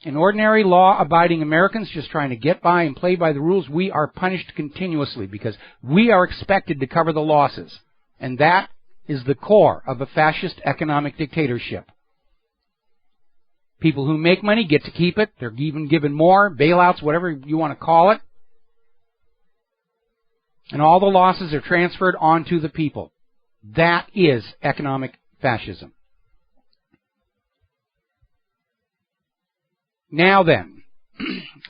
And ordinary law-abiding Americans just trying to get by and play by the rules, we are punished continuously because we are expected to cover the losses. And that is the core of a fascist economic dictatorship. People who make money get to keep it. They're even given more, bailouts, whatever you want to call it. And all the losses are transferred onto the people. That is economic fascism. Now then,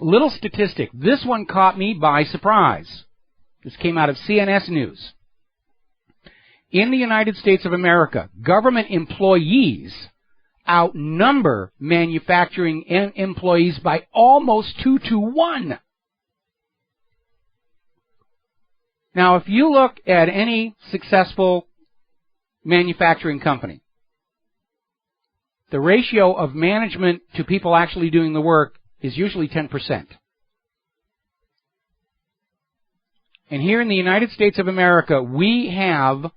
little statistic. This one caught me by surprise. This came out of CNS News. In the United States of America, government employees outnumber manufacturing employees by almost 2 to 1. Now, if you look at any successful manufacturing company, the ratio of management to people actually doing the work is usually 10%. And here in the United States of America, we have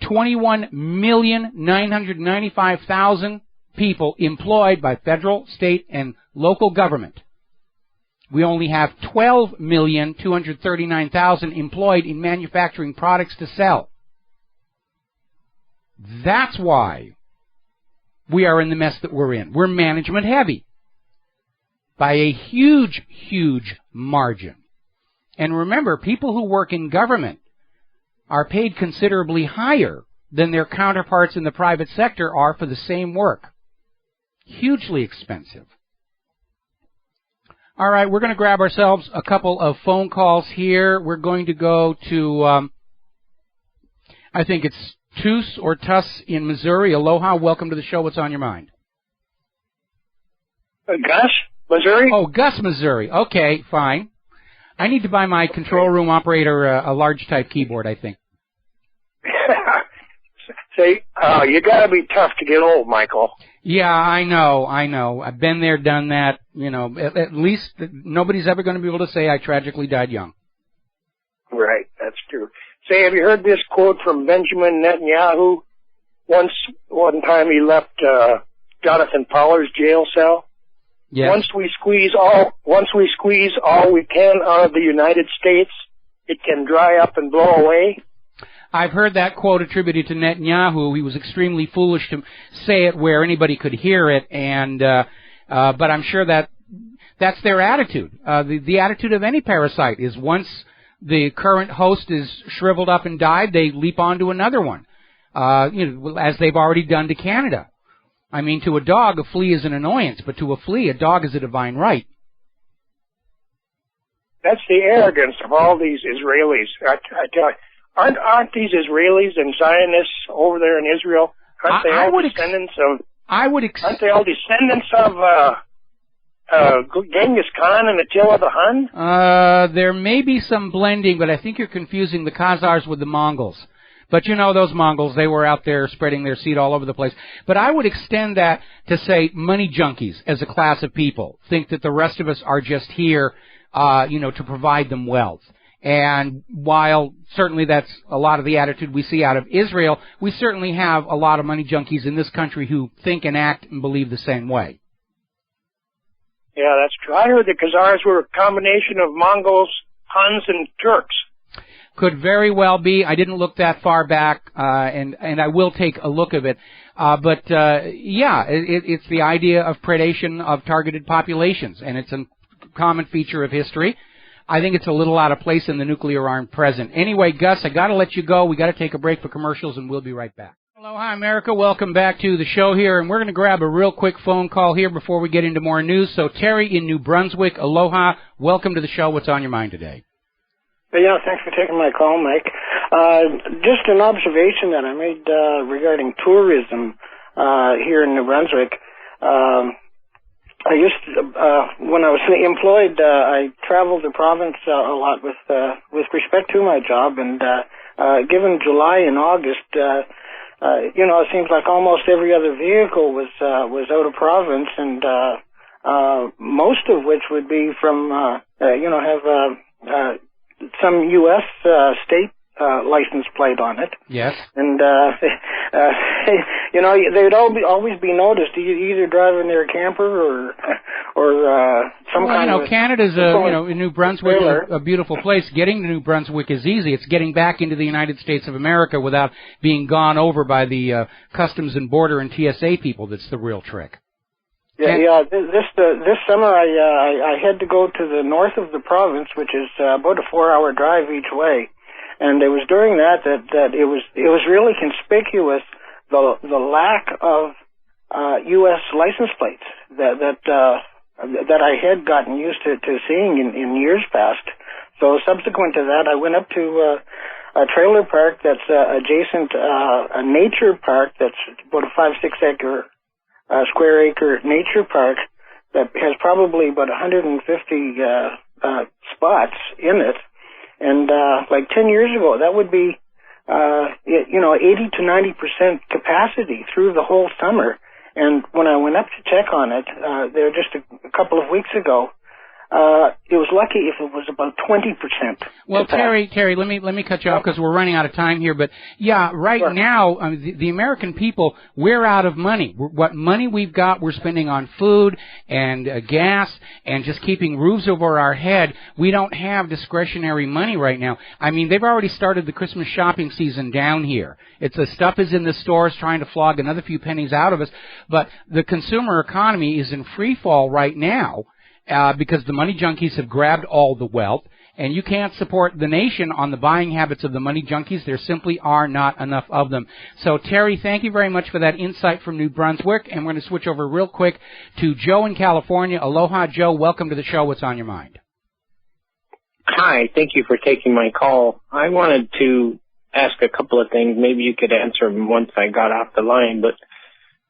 21,995,000 people employed by federal, state, and local government. We only have 12,239,000 employed in manufacturing products to sell. That's why we are in the mess that we're in. We're management heavy by a huge, huge margin. And remember, people who work in government are paid considerably higher than their counterparts in the private sector are for the same work. Hugely expensive. All right, we're going to grab ourselves a couple of phone calls here. We're going to go to, I think it's Tuss or Tuss in Missouri. Aloha, welcome to the show. What's on your mind? Gus, Missouri? Oh, Gus, Missouri. Okay, fine. I need to buy my control room operator a large type keyboard, I think. Say, you got to be tough to get old, Michael. Yeah, I know. I've been there, done that. You know, at least nobody's ever going to be able to say I tragically died young. Right, that's true. Say, have you heard this quote from Benjamin Netanyahu? One time he left Jonathan Pollard's jail cell. Yes. Once we squeeze all we can out of the United States, it can dry up and blow away. I've heard that quote attributed to Netanyahu. He was extremely foolish to say it where anybody could hear it, and but I'm sure that's their attitude. The attitude of any parasite is once the current host is shriveled up and died, they leap onto another one, as they've already done to Canada. I mean, to a dog, a flea is an annoyance, but to a flea, a dog is a divine right. That's the arrogance of all these Israelis. I tell you, aren't these Israelis and Zionists over there in Israel? Aren't they all descendants of Genghis Khan and Attila the Hun? There may be some blending, but I think you're confusing the Khazars with the Mongols. But you know those Mongols, they were out there spreading their seed all over the place. But I would extend that to say money junkies as a class of people think that the rest of us are just here, to provide them wealth. And while certainly that's a lot of the attitude we see out of Israel, we certainly have a lot of money junkies in this country who think and act and believe the same way. Yeah, that's true. I heard the Khazars were a combination of Mongols, Huns, and Turks. Could very well be. I didn't look that far back, and I will take a look of it. It's the idea of predation of targeted populations, and it's a common feature of history. I think it's a little out of place in the nuclear-armed present. Anyway, Gus, I got to let you go. We got to take a break for commercials, and we'll be right back. Aloha, America. Welcome back to the show here, and we're going to grab a real quick phone call here before we get into more news. So, Terry in New Brunswick, aloha. Welcome to the show. What's on your mind today? Yeah, thanks for taking my call, Mike. Just an observation that I made regarding tourism here in New Brunswick. I used to, when I was employed, I traveled the province a lot with respect to my job, and given July and August, it seems like almost every other vehicle was out of province, and most of which would be from have some U.S. State license plate on it. Yes. And they'd always be noticed either driving their camper or some kind of. Canada's New Brunswick is a beautiful place. Getting to New Brunswick is easy. It's getting back into the United States of America without being gone over by the Customs and Border and TSA people. That's the real trick. Yeah. This summer I had to go to the north of the province, which is about a 4-hour drive each way, and it was during that it was really conspicuous the lack of U.S. license plates that I had gotten used to seeing in years past. So subsequent to that, I went up to a trailer park that's adjacent a nature park that's about a 5-6 square acre nature park that has probably about 150 spots in it, and like 10 years ago that would be 80 to 90% capacity through the whole summer. And when I went up to check on it there just a couple of weeks ago, it was lucky if it was about 20%. Well, Terry, let me cut you off because we're running out of time here. But yeah, now, the American people, we're out of money. What money we've got, we're spending on food and gas and just keeping roofs over our head. We don't have discretionary money right now. I mean, they've already started the Christmas shopping season down here. The stuff is in the stores trying to flog another few pennies out of us. But the consumer economy is in free fall right now. Because the money junkies have grabbed all the wealth, and you can't support the nation on the buying habits of the money junkies. There simply are not enough of them. So, Terry, thank you very much for that insight from New Brunswick, and we're going to switch over real quick to Joe in California. Aloha, Joe. Welcome to the show. What's on your mind? Hi. Thank you for taking my call. I wanted to ask a couple of things. Maybe you could answer them once I got off the line, but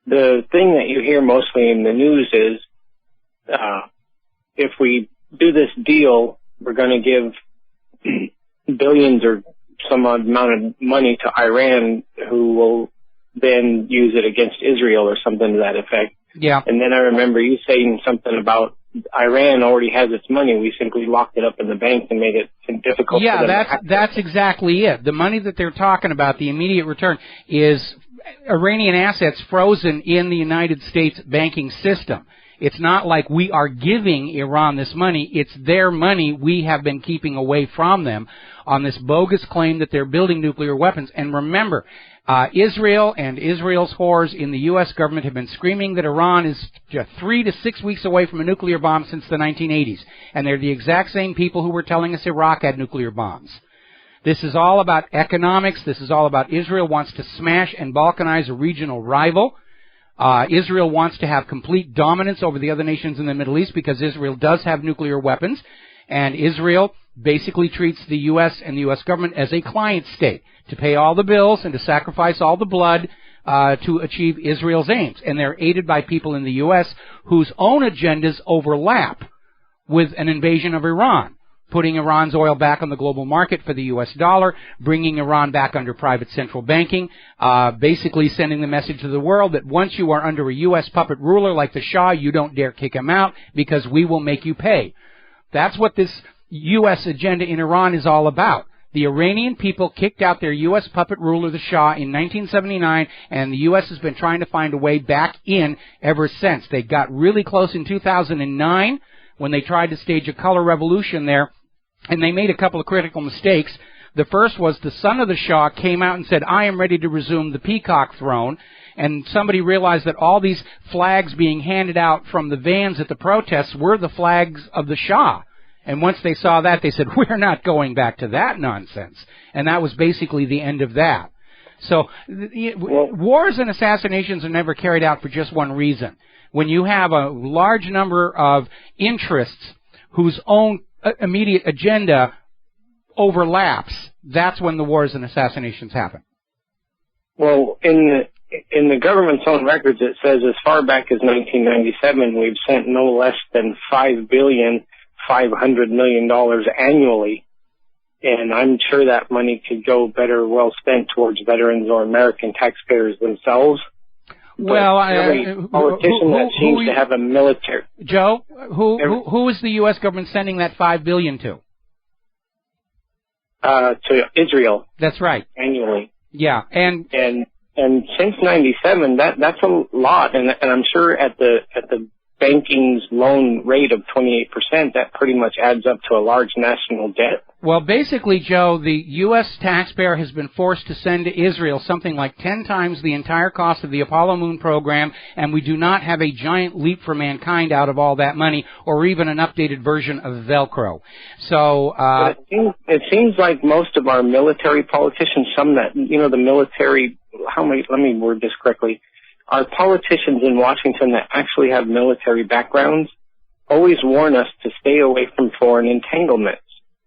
the thing that you hear mostly in the news is if we do this deal we're going to give billions or some amount of money to Iran, who will then use it against Israel or something to that effect. Yeah. And then I remember you saying something about Iran already has its money. We simply locked it up in the bank and made it difficult for them to access. That's exactly it. The money that they're talking about, the immediate return, is Iranian assets frozen in the United States banking system. It's not like we are giving Iran this money. It's their money we have been keeping away from them on this bogus claim that they're building nuclear weapons. And remember, Israel and Israel's whores in the U.S. government have been screaming that Iran is just 3 to 6 weeks away from a nuclear bomb since the 1980s. And they're the exact same people who were telling us Iraq had nuclear bombs. This is all about economics. This is all about Israel wants to smash and balkanize a regional rival. Israel wants to have complete dominance over the other nations in the Middle East because Israel does have nuclear weapons. And Israel basically treats the U.S. and the U.S. government as a client state to pay all the bills and to sacrifice all the blood to achieve Israel's aims. And they're aided by people in the U.S. whose own agendas overlap with an invasion of Iran, putting Iran's oil back on the global market for the U.S. dollar, bringing Iran back under private central banking, basically sending the message to the world that once you are under a U.S. puppet ruler like the Shah, you don't dare kick him out because we will make you pay. That's what this U.S. agenda in Iran is all about. The Iranian people kicked out their U.S. puppet ruler, the Shah, in 1979, and the U.S. has been trying to find a way back in ever since. They got really close in 2009 when they tried to stage a color revolution there, and they made a couple of critical mistakes. The first was the son of the Shah came out and said, I am ready to resume the peacock throne. And somebody realized that all these flags being handed out from the vans at the protests were the flags of the Shah. And once they saw that, they said, we're not going back to that nonsense. And that was basically the end of that. So wars and assassinations are never carried out for just one reason. When you have a large number of interests whose own immediate agenda overlaps, that's when the wars and assassinations happen. Well, in the government's own records, it says as far back as 1997, we've sent no less than $5.5 billion annually. And I'm sure that money could go better well spent towards veterans or American taxpayers themselves. Well, every politician that seems to have a military. Joe, who is the U.S. government sending that $5 billion to? To Israel. That's right. Annually. Yeah, and since '97, that's a lot, and I'm sure at the banking's loan rate of 28%, that pretty much adds up to a large national debt. Well, basically, Joe, the U.S. taxpayer has been forced to send to Israel something like 10 times the entire cost of the Apollo Moon program, and we do not have a giant leap for mankind out of all that money, or even an updated version of Velcro. So, but it seems like most of our military politicians, some that, the military, let me word this correctly, our politicians in Washington that actually have military backgrounds always warn us to stay away from foreign entanglements.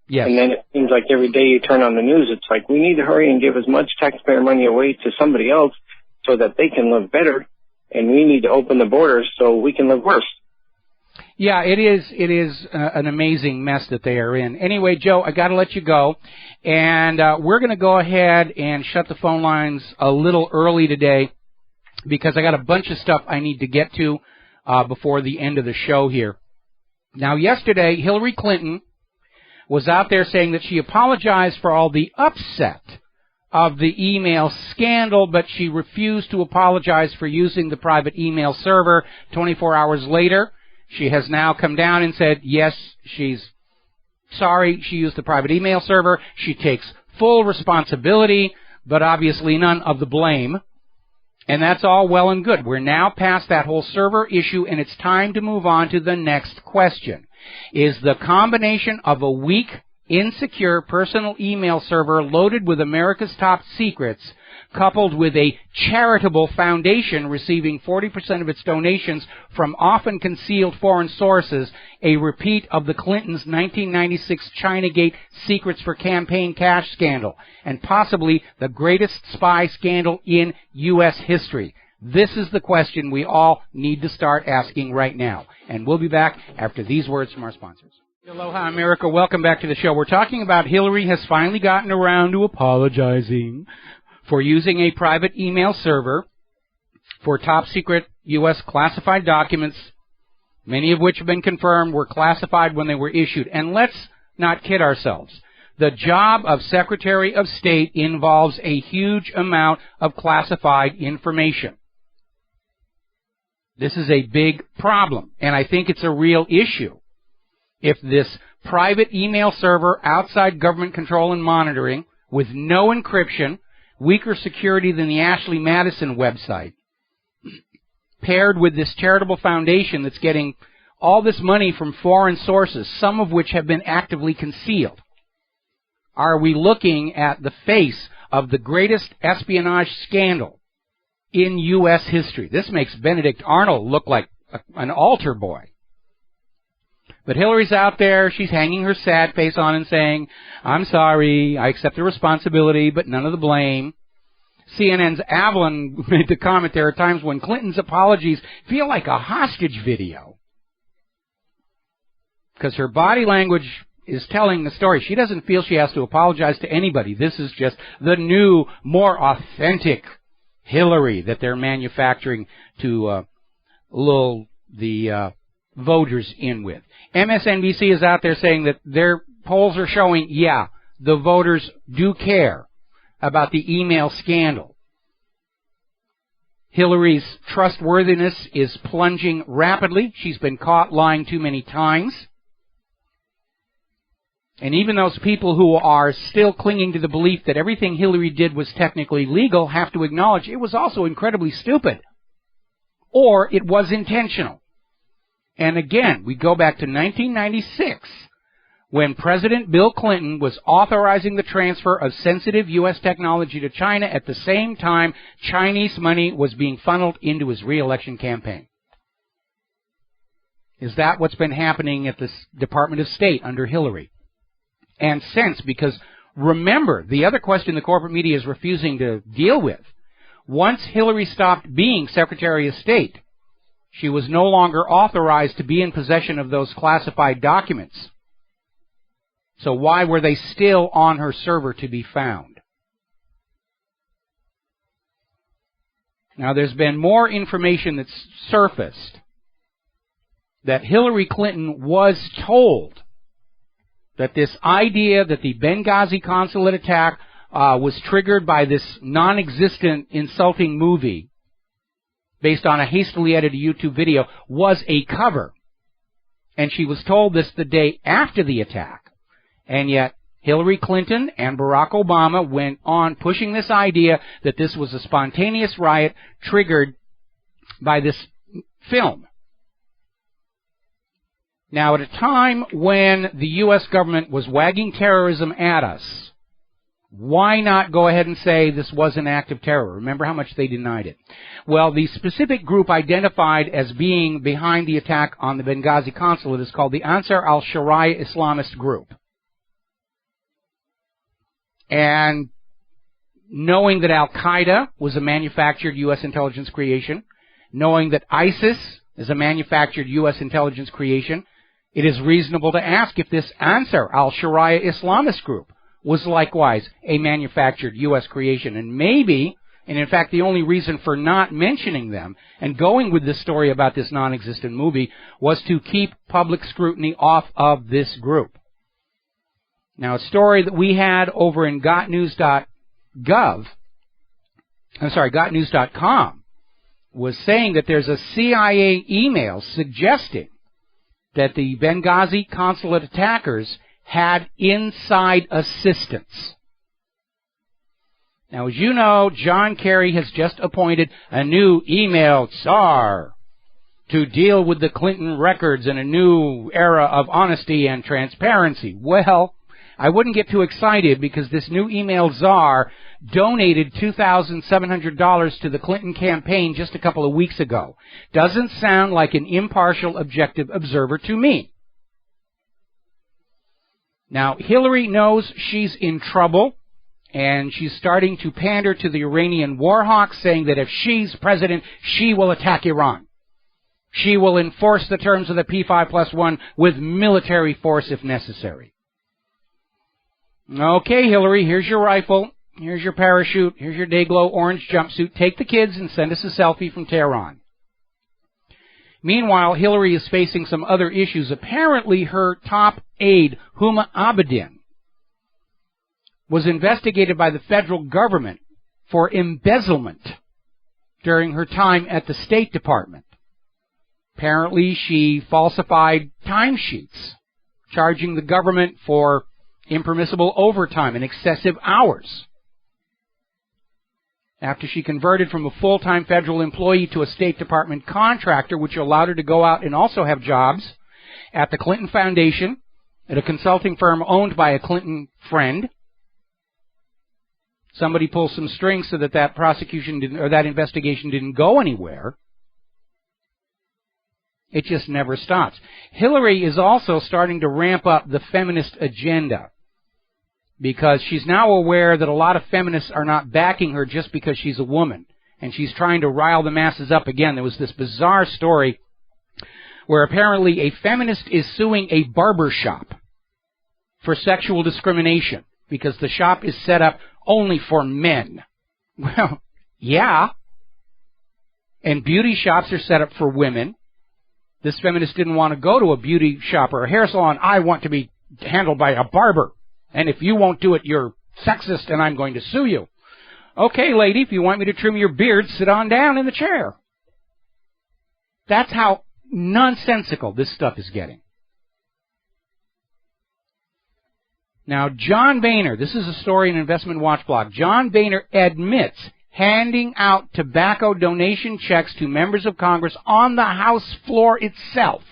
Yes. And then it seems like every day you turn on the news, it's like we need to hurry and give as much taxpayer money away to somebody else so that they can live better, and we need to open the borders so we can live worse. Yeah, it is an amazing mess that they are in. Anyway, Joe, I got to let you go, and we're going to go ahead and shut the phone lines a little early today because I got a bunch of stuff I need to get to before the end of the show here. Now, yesterday, Hillary Clinton was out there saying that she apologized for all the upset of the email scandal, but she refused to apologize for using the private email server. 24 hours later, she has now come down and said, yes, she's sorry she used the private email server. She takes full responsibility, but obviously none of the blame. And that's all well and good. We're now past that whole server issue, and it's time to move on to the next question. Is the combination of a weak, insecure personal email server loaded with America's top secrets, coupled with a charitable foundation receiving 40% of its donations from often concealed foreign sources, a repeat of the Clintons' 1996 Chinagate Secrets for Campaign Cash scandal, and possibly the greatest spy scandal in U.S. history? This is the question we all need to start asking right now. And we'll be back after these words from our sponsors. Aloha, America. Welcome back to the show. We're talking about Hillary has finally gotten around to apologizing for using a private email server for top-secret U.S. classified documents, many of which have been confirmed were classified when they were issued. And let's not kid ourselves. The job of Secretary of State involves a huge amount of classified information. This is a big problem, and I think it's a real issue. If this private email server outside government control and monitoring with no encryption, weaker security than the Ashley Madison website, paired with this charitable foundation that's getting all this money from foreign sources, some of which have been actively concealed, are we looking at the face of the greatest espionage scandal in U.S. history? This makes Benedict Arnold look like an altar boy. But Hillary's out there, she's hanging her sad face on and saying, I'm sorry, I accept the responsibility, but none of the blame. CNN's Avalon made the comment, there are times when Clinton's apologies feel like a hostage video. Because her body language is telling the story. She doesn't feel she has to apologize to anybody. This is just the new, more authentic Hillary that they're manufacturing to lull the voters in with. MSNBC is out there saying that their polls are showing, yeah, the voters do care about the email scandal. Hillary's trustworthiness is plunging rapidly. She's been caught lying too many times. And even those people who are still clinging to the belief that everything Hillary did was technically legal have to acknowledge it was also incredibly stupid. Or it was intentional. And again, we go back to 1996, when President Bill Clinton was authorizing the transfer of sensitive U.S. technology to China at the same time Chinese money was being funneled into his re-election campaign. Is that what's been happening at the Department of State under Hillary? And since, because remember, the other question the corporate media is refusing to deal with, once Hillary stopped being Secretary of State, she was no longer authorized to be in possession of those classified documents. So why were they still on her server to be found? Now, there's been more information that's surfaced that Hillary Clinton was told that this idea that the Benghazi consulate attack was triggered by this non-existent insulting movie based on a hastily edited YouTube video was a cover. And she was told this the day after the attack. And yet, Hillary Clinton and Barack Obama went on pushing this idea that this was a spontaneous riot triggered by this film. Now, at a time when the U.S. government was wagging terrorism at us, why not go ahead and say this was an act of terror? Remember how much they denied it. Well, the specific group identified as being behind the attack on the Benghazi consulate is called the Ansar al-Sharia Islamist group. And knowing that Al-Qaeda was a manufactured U.S. intelligence creation, knowing that ISIS is a manufactured U.S. intelligence creation, it is reasonable to ask if this Ansar al-Sharia Islamist group was likewise a manufactured U.S. creation. And maybe, and in fact the only reason for not mentioning them and going with this story about this non-existent movie was to keep public scrutiny off of this group. Now, a story that we had over in gotnews.com was saying that there's a CIA email suggesting that the Benghazi consulate attackers had inside assistance. Now, as you know, John Kerry has just appointed a new email czar to deal with the Clinton records in a new era of honesty and transparency. Well, I wouldn't get too excited because this new email czar donated $2,700 to the Clinton campaign just a couple of weeks ago. Doesn't sound like an impartial, objective observer to me. Now, Hillary knows she's in trouble, and she's starting to pander to the Iranian war hawks, saying that if she's president, she will attack Iran. She will enforce the terms of the P5+1 with military force if necessary. Okay, Hillary, here's your rifle, here's your parachute, here's your Dayglow orange jumpsuit. Take the kids and send us a selfie from Tehran. Meanwhile, Hillary is facing some other issues. Apparently, her top aide, Huma Abedin, was investigated by the federal government for embezzlement during her time at the State Department. Apparently, she falsified timesheets, charging the government for impermissible overtime and excessive hours. After she converted from a full-time federal employee to a State Department contractor, which allowed her to go out and also have jobs at the Clinton Foundation, at a consulting firm owned by a Clinton friend. Somebody pulled some strings so that that prosecution didn't, or that investigation didn't go anywhere. It just never stops. Hillary is also starting to ramp up the feminist agenda, because she's now aware that a lot of feminists are not backing her just because she's a woman, and she's trying to rile the masses up again. There was this bizarre story where apparently a feminist is suing a barber shop for sexual discrimination because the shop is set up only for men. Well, yeah. And beauty shops are set up for women. This feminist didn't want to go to a beauty shop or a hair salon. I want to be handled by a barber. And if you won't do it, you're sexist and I'm going to sue you. Okay, lady, if you want me to trim your beard, sit on down in the chair. That's how nonsensical this stuff is getting. Now, John Boehner, this is a story in Investment Watch blog. John Boehner admits handing out tobacco donation checks to members of Congress on the House floor itself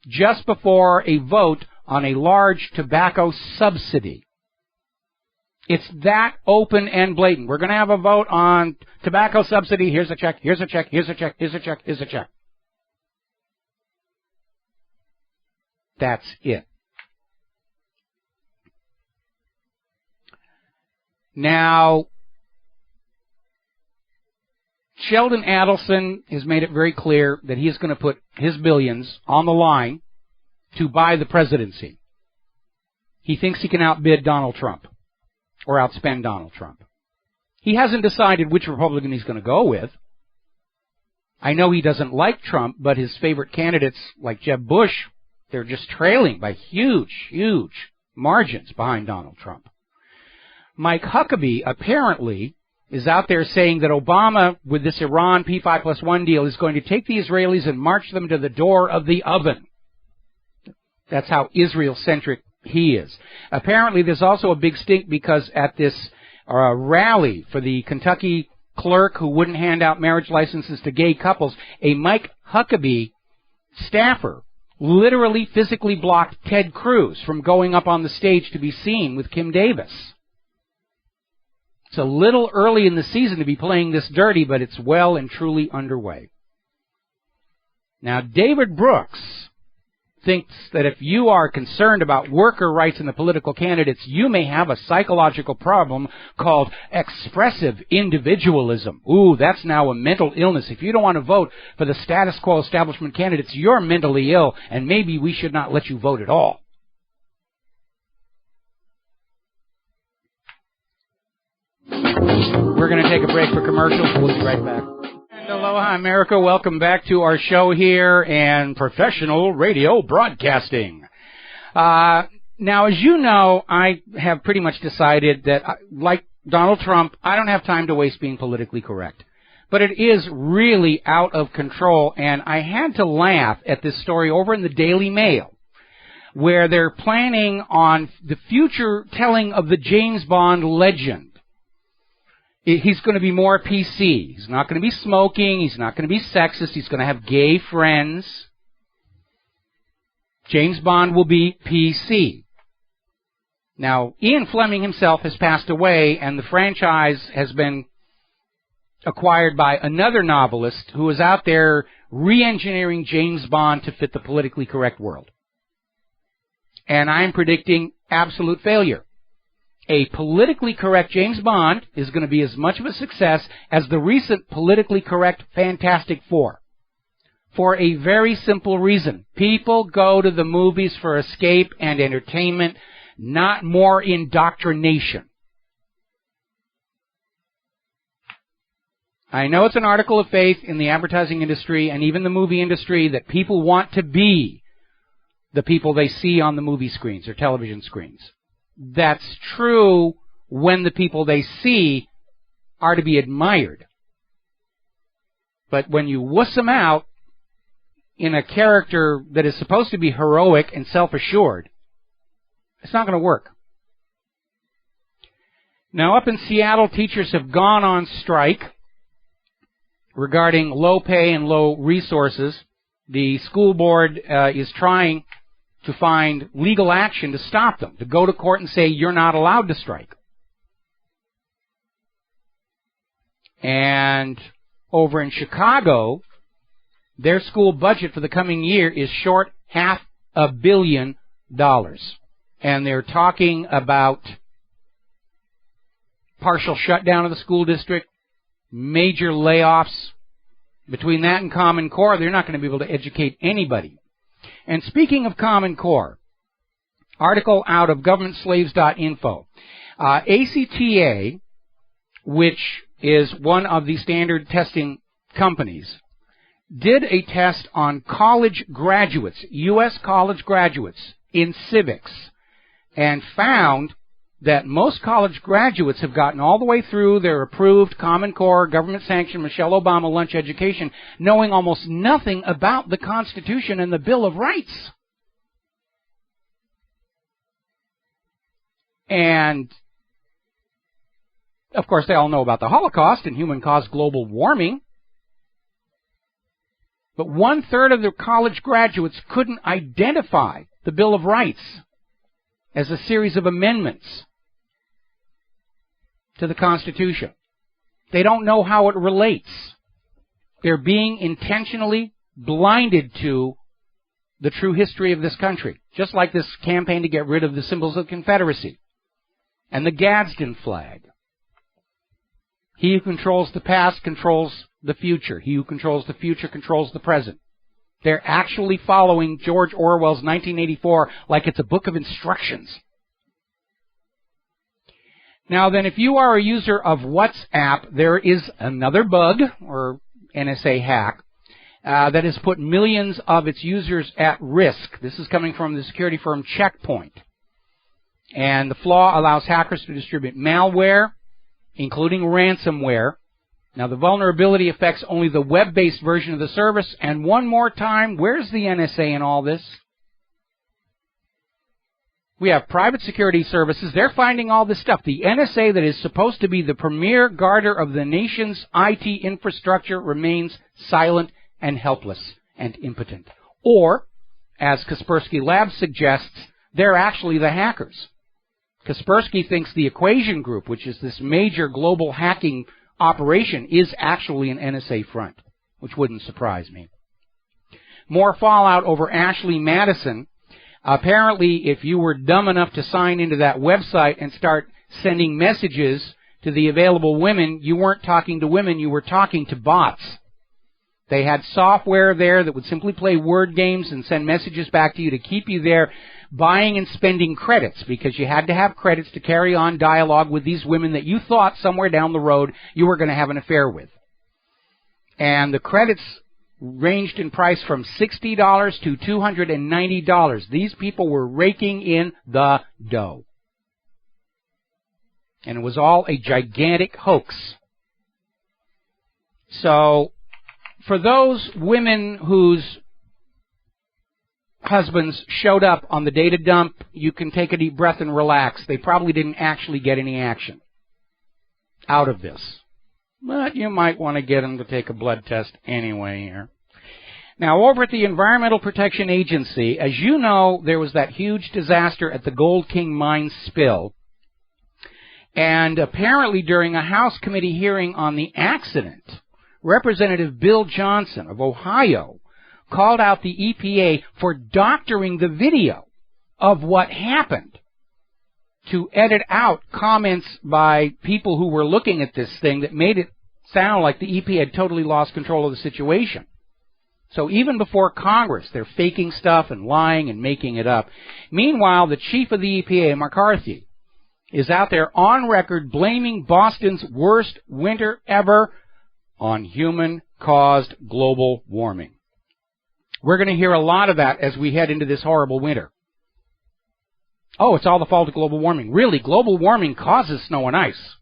just before a vote on a large tobacco subsidy. It's that open and blatant. We're going to have a vote on tobacco subsidy. Here's a check, here's a check, here's a check, here's a check, here's a check. That's it. Now, Sheldon Adelson has made it very clear that he is going to put his billions on the line to buy the presidency. He thinks he can outbid Donald Trump or outspend Donald Trump. He hasn't decided which Republican he's going to go with. I know he doesn't like Trump, but his favorite candidates like Jeb Bush, they're just trailing by huge, huge margins behind Donald Trump. Mike Huckabee apparently is out there saying that Obama, with this Iran P5+1 deal, is going to take the Israelis and march them to the door of the oven. That's how Israel-centric he is. Apparently, there's also a big stink because at this rally for the Kentucky clerk who wouldn't hand out marriage licenses to gay couples, a Mike Huckabee staffer literally physically blocked Ted Cruz from going up on the stage to be seen with Kim Davis. It's a little early in the season to be playing this dirty, but it's well and truly underway. Now, David Brooks thinks that if you are concerned about worker rights in the political candidates, you may have a psychological problem called expressive individualism. Ooh, that's now a mental illness. If you don't want to vote for the status quo establishment candidates, you're mentally ill, and maybe we should not let you vote at all. We're going to take a break for commercials. We'll be right back. And aloha, America. Welcome back to our show here and professional radio broadcasting. Now, as you know, I have pretty much decided that, like Donald Trump, I don't have time to waste being politically correct. But it is really out of control, and I had to laugh at this story over in the Daily Mail, where they're planning on the future telling of the James Bond legend. He's going to be more PC. He's not going to be smoking. He's not going to be sexist. He's going to have gay friends. James Bond will be PC. Now, Ian Fleming himself has passed away, and the franchise has been acquired by another novelist who is out there re-engineering James Bond to fit the politically correct world. And I'm predicting absolute failure. A politically correct James Bond is going to be as much of a success as the recent politically correct Fantastic Four. for a very simple reason. People go to the movies for escape and entertainment, not more indoctrination. I know it's an article of faith in the advertising industry and even the movie industry that people want to be the people they see on the movie screens or television screens. That's true when the people they see are to be admired. But when you wuss them out in a character that is supposed to be heroic and self-assured, it's not going to work. Now, up in Seattle, teachers have gone on strike regarding low pay and low resources. The school board is trying to find legal action to stop them, to go to court and say, you're not allowed to strike. And over in Chicago, their school budget for the coming year is short $500 million. And they're talking about partial shutdown of the school district, major layoffs. Between that and Common Core, they're not going to be able to educate anybody. And speaking of Common Core, article out of governmentslaves.info. ACTA, which is one of the standard testing companies, did a test on college graduates, U.S. college graduates, in civics, and found that most college graduates have gotten all the way through their approved Common Core, government-sanctioned Michelle Obama lunch education, knowing almost nothing about the Constitution and the Bill of Rights. And, of course, they all know about the Holocaust and human-caused global warming. But 1/3 of the college graduates couldn't identify the Bill of Rights as a series of amendments to the Constitution. They don't know how it relates. They're being intentionally blinded to the true history of this country, just like this campaign to get rid of the symbols of Confederacy and the Gadsden flag. He who controls the past controls the future. He who controls the future controls the present. They're actually following George Orwell's 1984 like it's a book of instructions. Now then, if you are a user of WhatsApp, there is another bug, or NSA hack, that has put millions of its users at risk. This is coming from the security firm Check Point. And the flaw allows hackers to distribute malware, including ransomware. Now, the vulnerability affects only the web-based version of the service. And one more time, where's the NSA in all this? We have private security services. They're finding all this stuff. The NSA, that is supposed to be the premier guarder of the nation's IT infrastructure, remains silent and helpless and impotent. Or, as Kaspersky Labs suggests, they're actually the hackers. Kaspersky thinks the Equation Group, which is this major global hacking operation, is actually an NSA front, which wouldn't surprise me. More fallout over Ashley Madison. Apparently, if you were dumb enough to sign into that website and start sending messages to the available women, you weren't talking to women, you were talking to bots. They had software there that would simply play word games and send messages back to you to keep you there buying and spending credits, because you had to have credits to carry on dialogue with these women that you thought somewhere down the road you were going to have an affair with. And the credits ranged in price from $60 to $290. These people were raking in the dough. And it was all a gigantic hoax. So, for those women whose husbands showed up on the data dump, you can take a deep breath and relax. They probably didn't actually get any action out of this. But you might want to get them to take a blood test anyway here. Now, over at the Environmental Protection Agency, as you know, there was that huge disaster at the Gold King mine spill. And apparently during a House committee hearing on the accident, Representative Bill Johnson of Ohio called out the EPA for doctoring the video of what happened to edit out comments by people who were looking at this thing that made it sound like the EPA had totally lost control of the situation. So even before Congress, they're faking stuff and lying and making it up. Meanwhile, the chief of the EPA, McCarthy, is out there on record blaming Boston's worst winter ever on human-caused global warming. We're going to hear a lot of that as we head into this horrible winter. Oh, it's all the fault of global warming. Really, global warming causes snow and ice,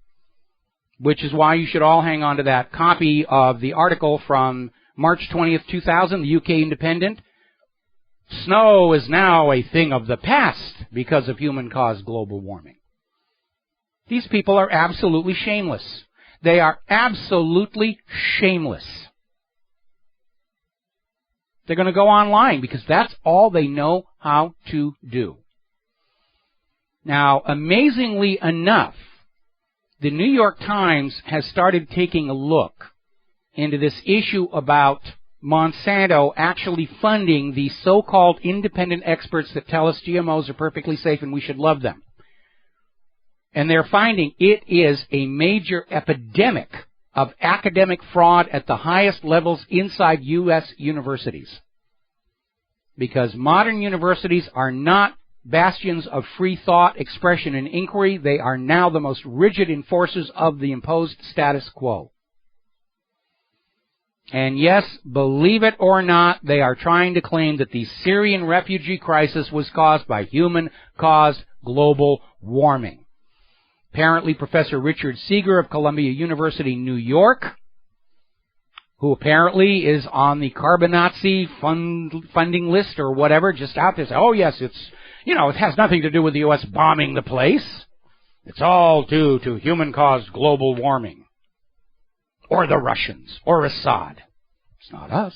which is why you should all hang on to that copy of the article from March 20th, 2000, the UK Independent. Snow is now a thing of the past because of human-caused global warming. These people are absolutely shameless. They are absolutely shameless. They're going to go online because that's all they know how to do. Now, amazingly enough, the New York Times has started taking a look into this issue about Monsanto actually funding the so-called independent experts that tell us GMOs are perfectly safe and we should love them. And they're finding it is a major epidemic of academic fraud at the highest levels inside U.S. universities. Because modern universities are not bastions of free thought, expression, and inquiry. They are now the most rigid enforcers of the imposed status quo. And yes, believe it or not, they are trying to claim that the Syrian refugee crisis was caused by human-caused global warming. Apparently, Professor Richard Seeger of Columbia University, New York, who apparently is on the Carbon-Nazi funding list or whatever, just out there, say, oh yes, it has nothing to do with the U.S. bombing the place. It's all due to human-caused global warming. Or the Russians, or Assad. It's not us.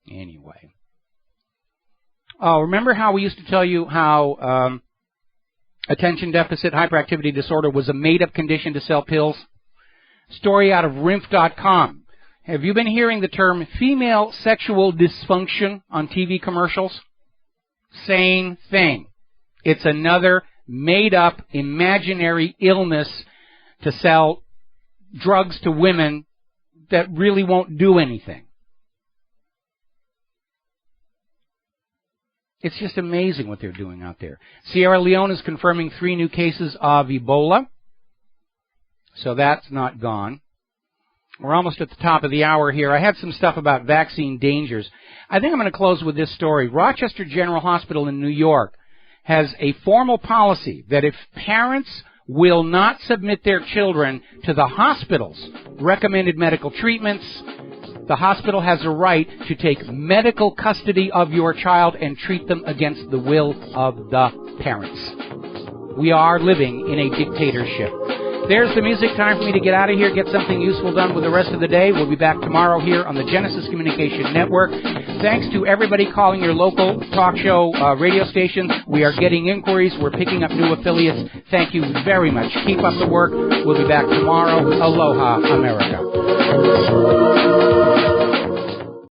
Anyway. Oh, remember how we used to tell you how attention deficit hyperactivity disorder was a made-up condition to sell pills? Story out of RINF.com. Have you been hearing the term female sexual dysfunction on TV commercials? Same thing. It's another made-up imaginary illness to sell drugs to women that really won't do anything. It's just amazing what they're doing out there. Sierra Leone is confirming 3 new cases of Ebola. So that's not gone. We're almost at the top of the hour here. I had some stuff about vaccine dangers. I think I'm going to close with this story. Rochester General Hospital in New York has a formal policy that if parents will not submit their children to the hospital's recommended medical treatments, the hospital has a right to take medical custody of your child and treat them against the will of the parents. We are living in a dictatorship. There's the music. Time for me to get out of here, get something useful done with the rest of the day. We'll be back tomorrow here on the Genesis Communication Network. Thanks to everybody calling your local talk show radio stations. We are getting inquiries. We're picking up new affiliates. Thank you very much. Keep up the work. We'll be back tomorrow. Aloha, America.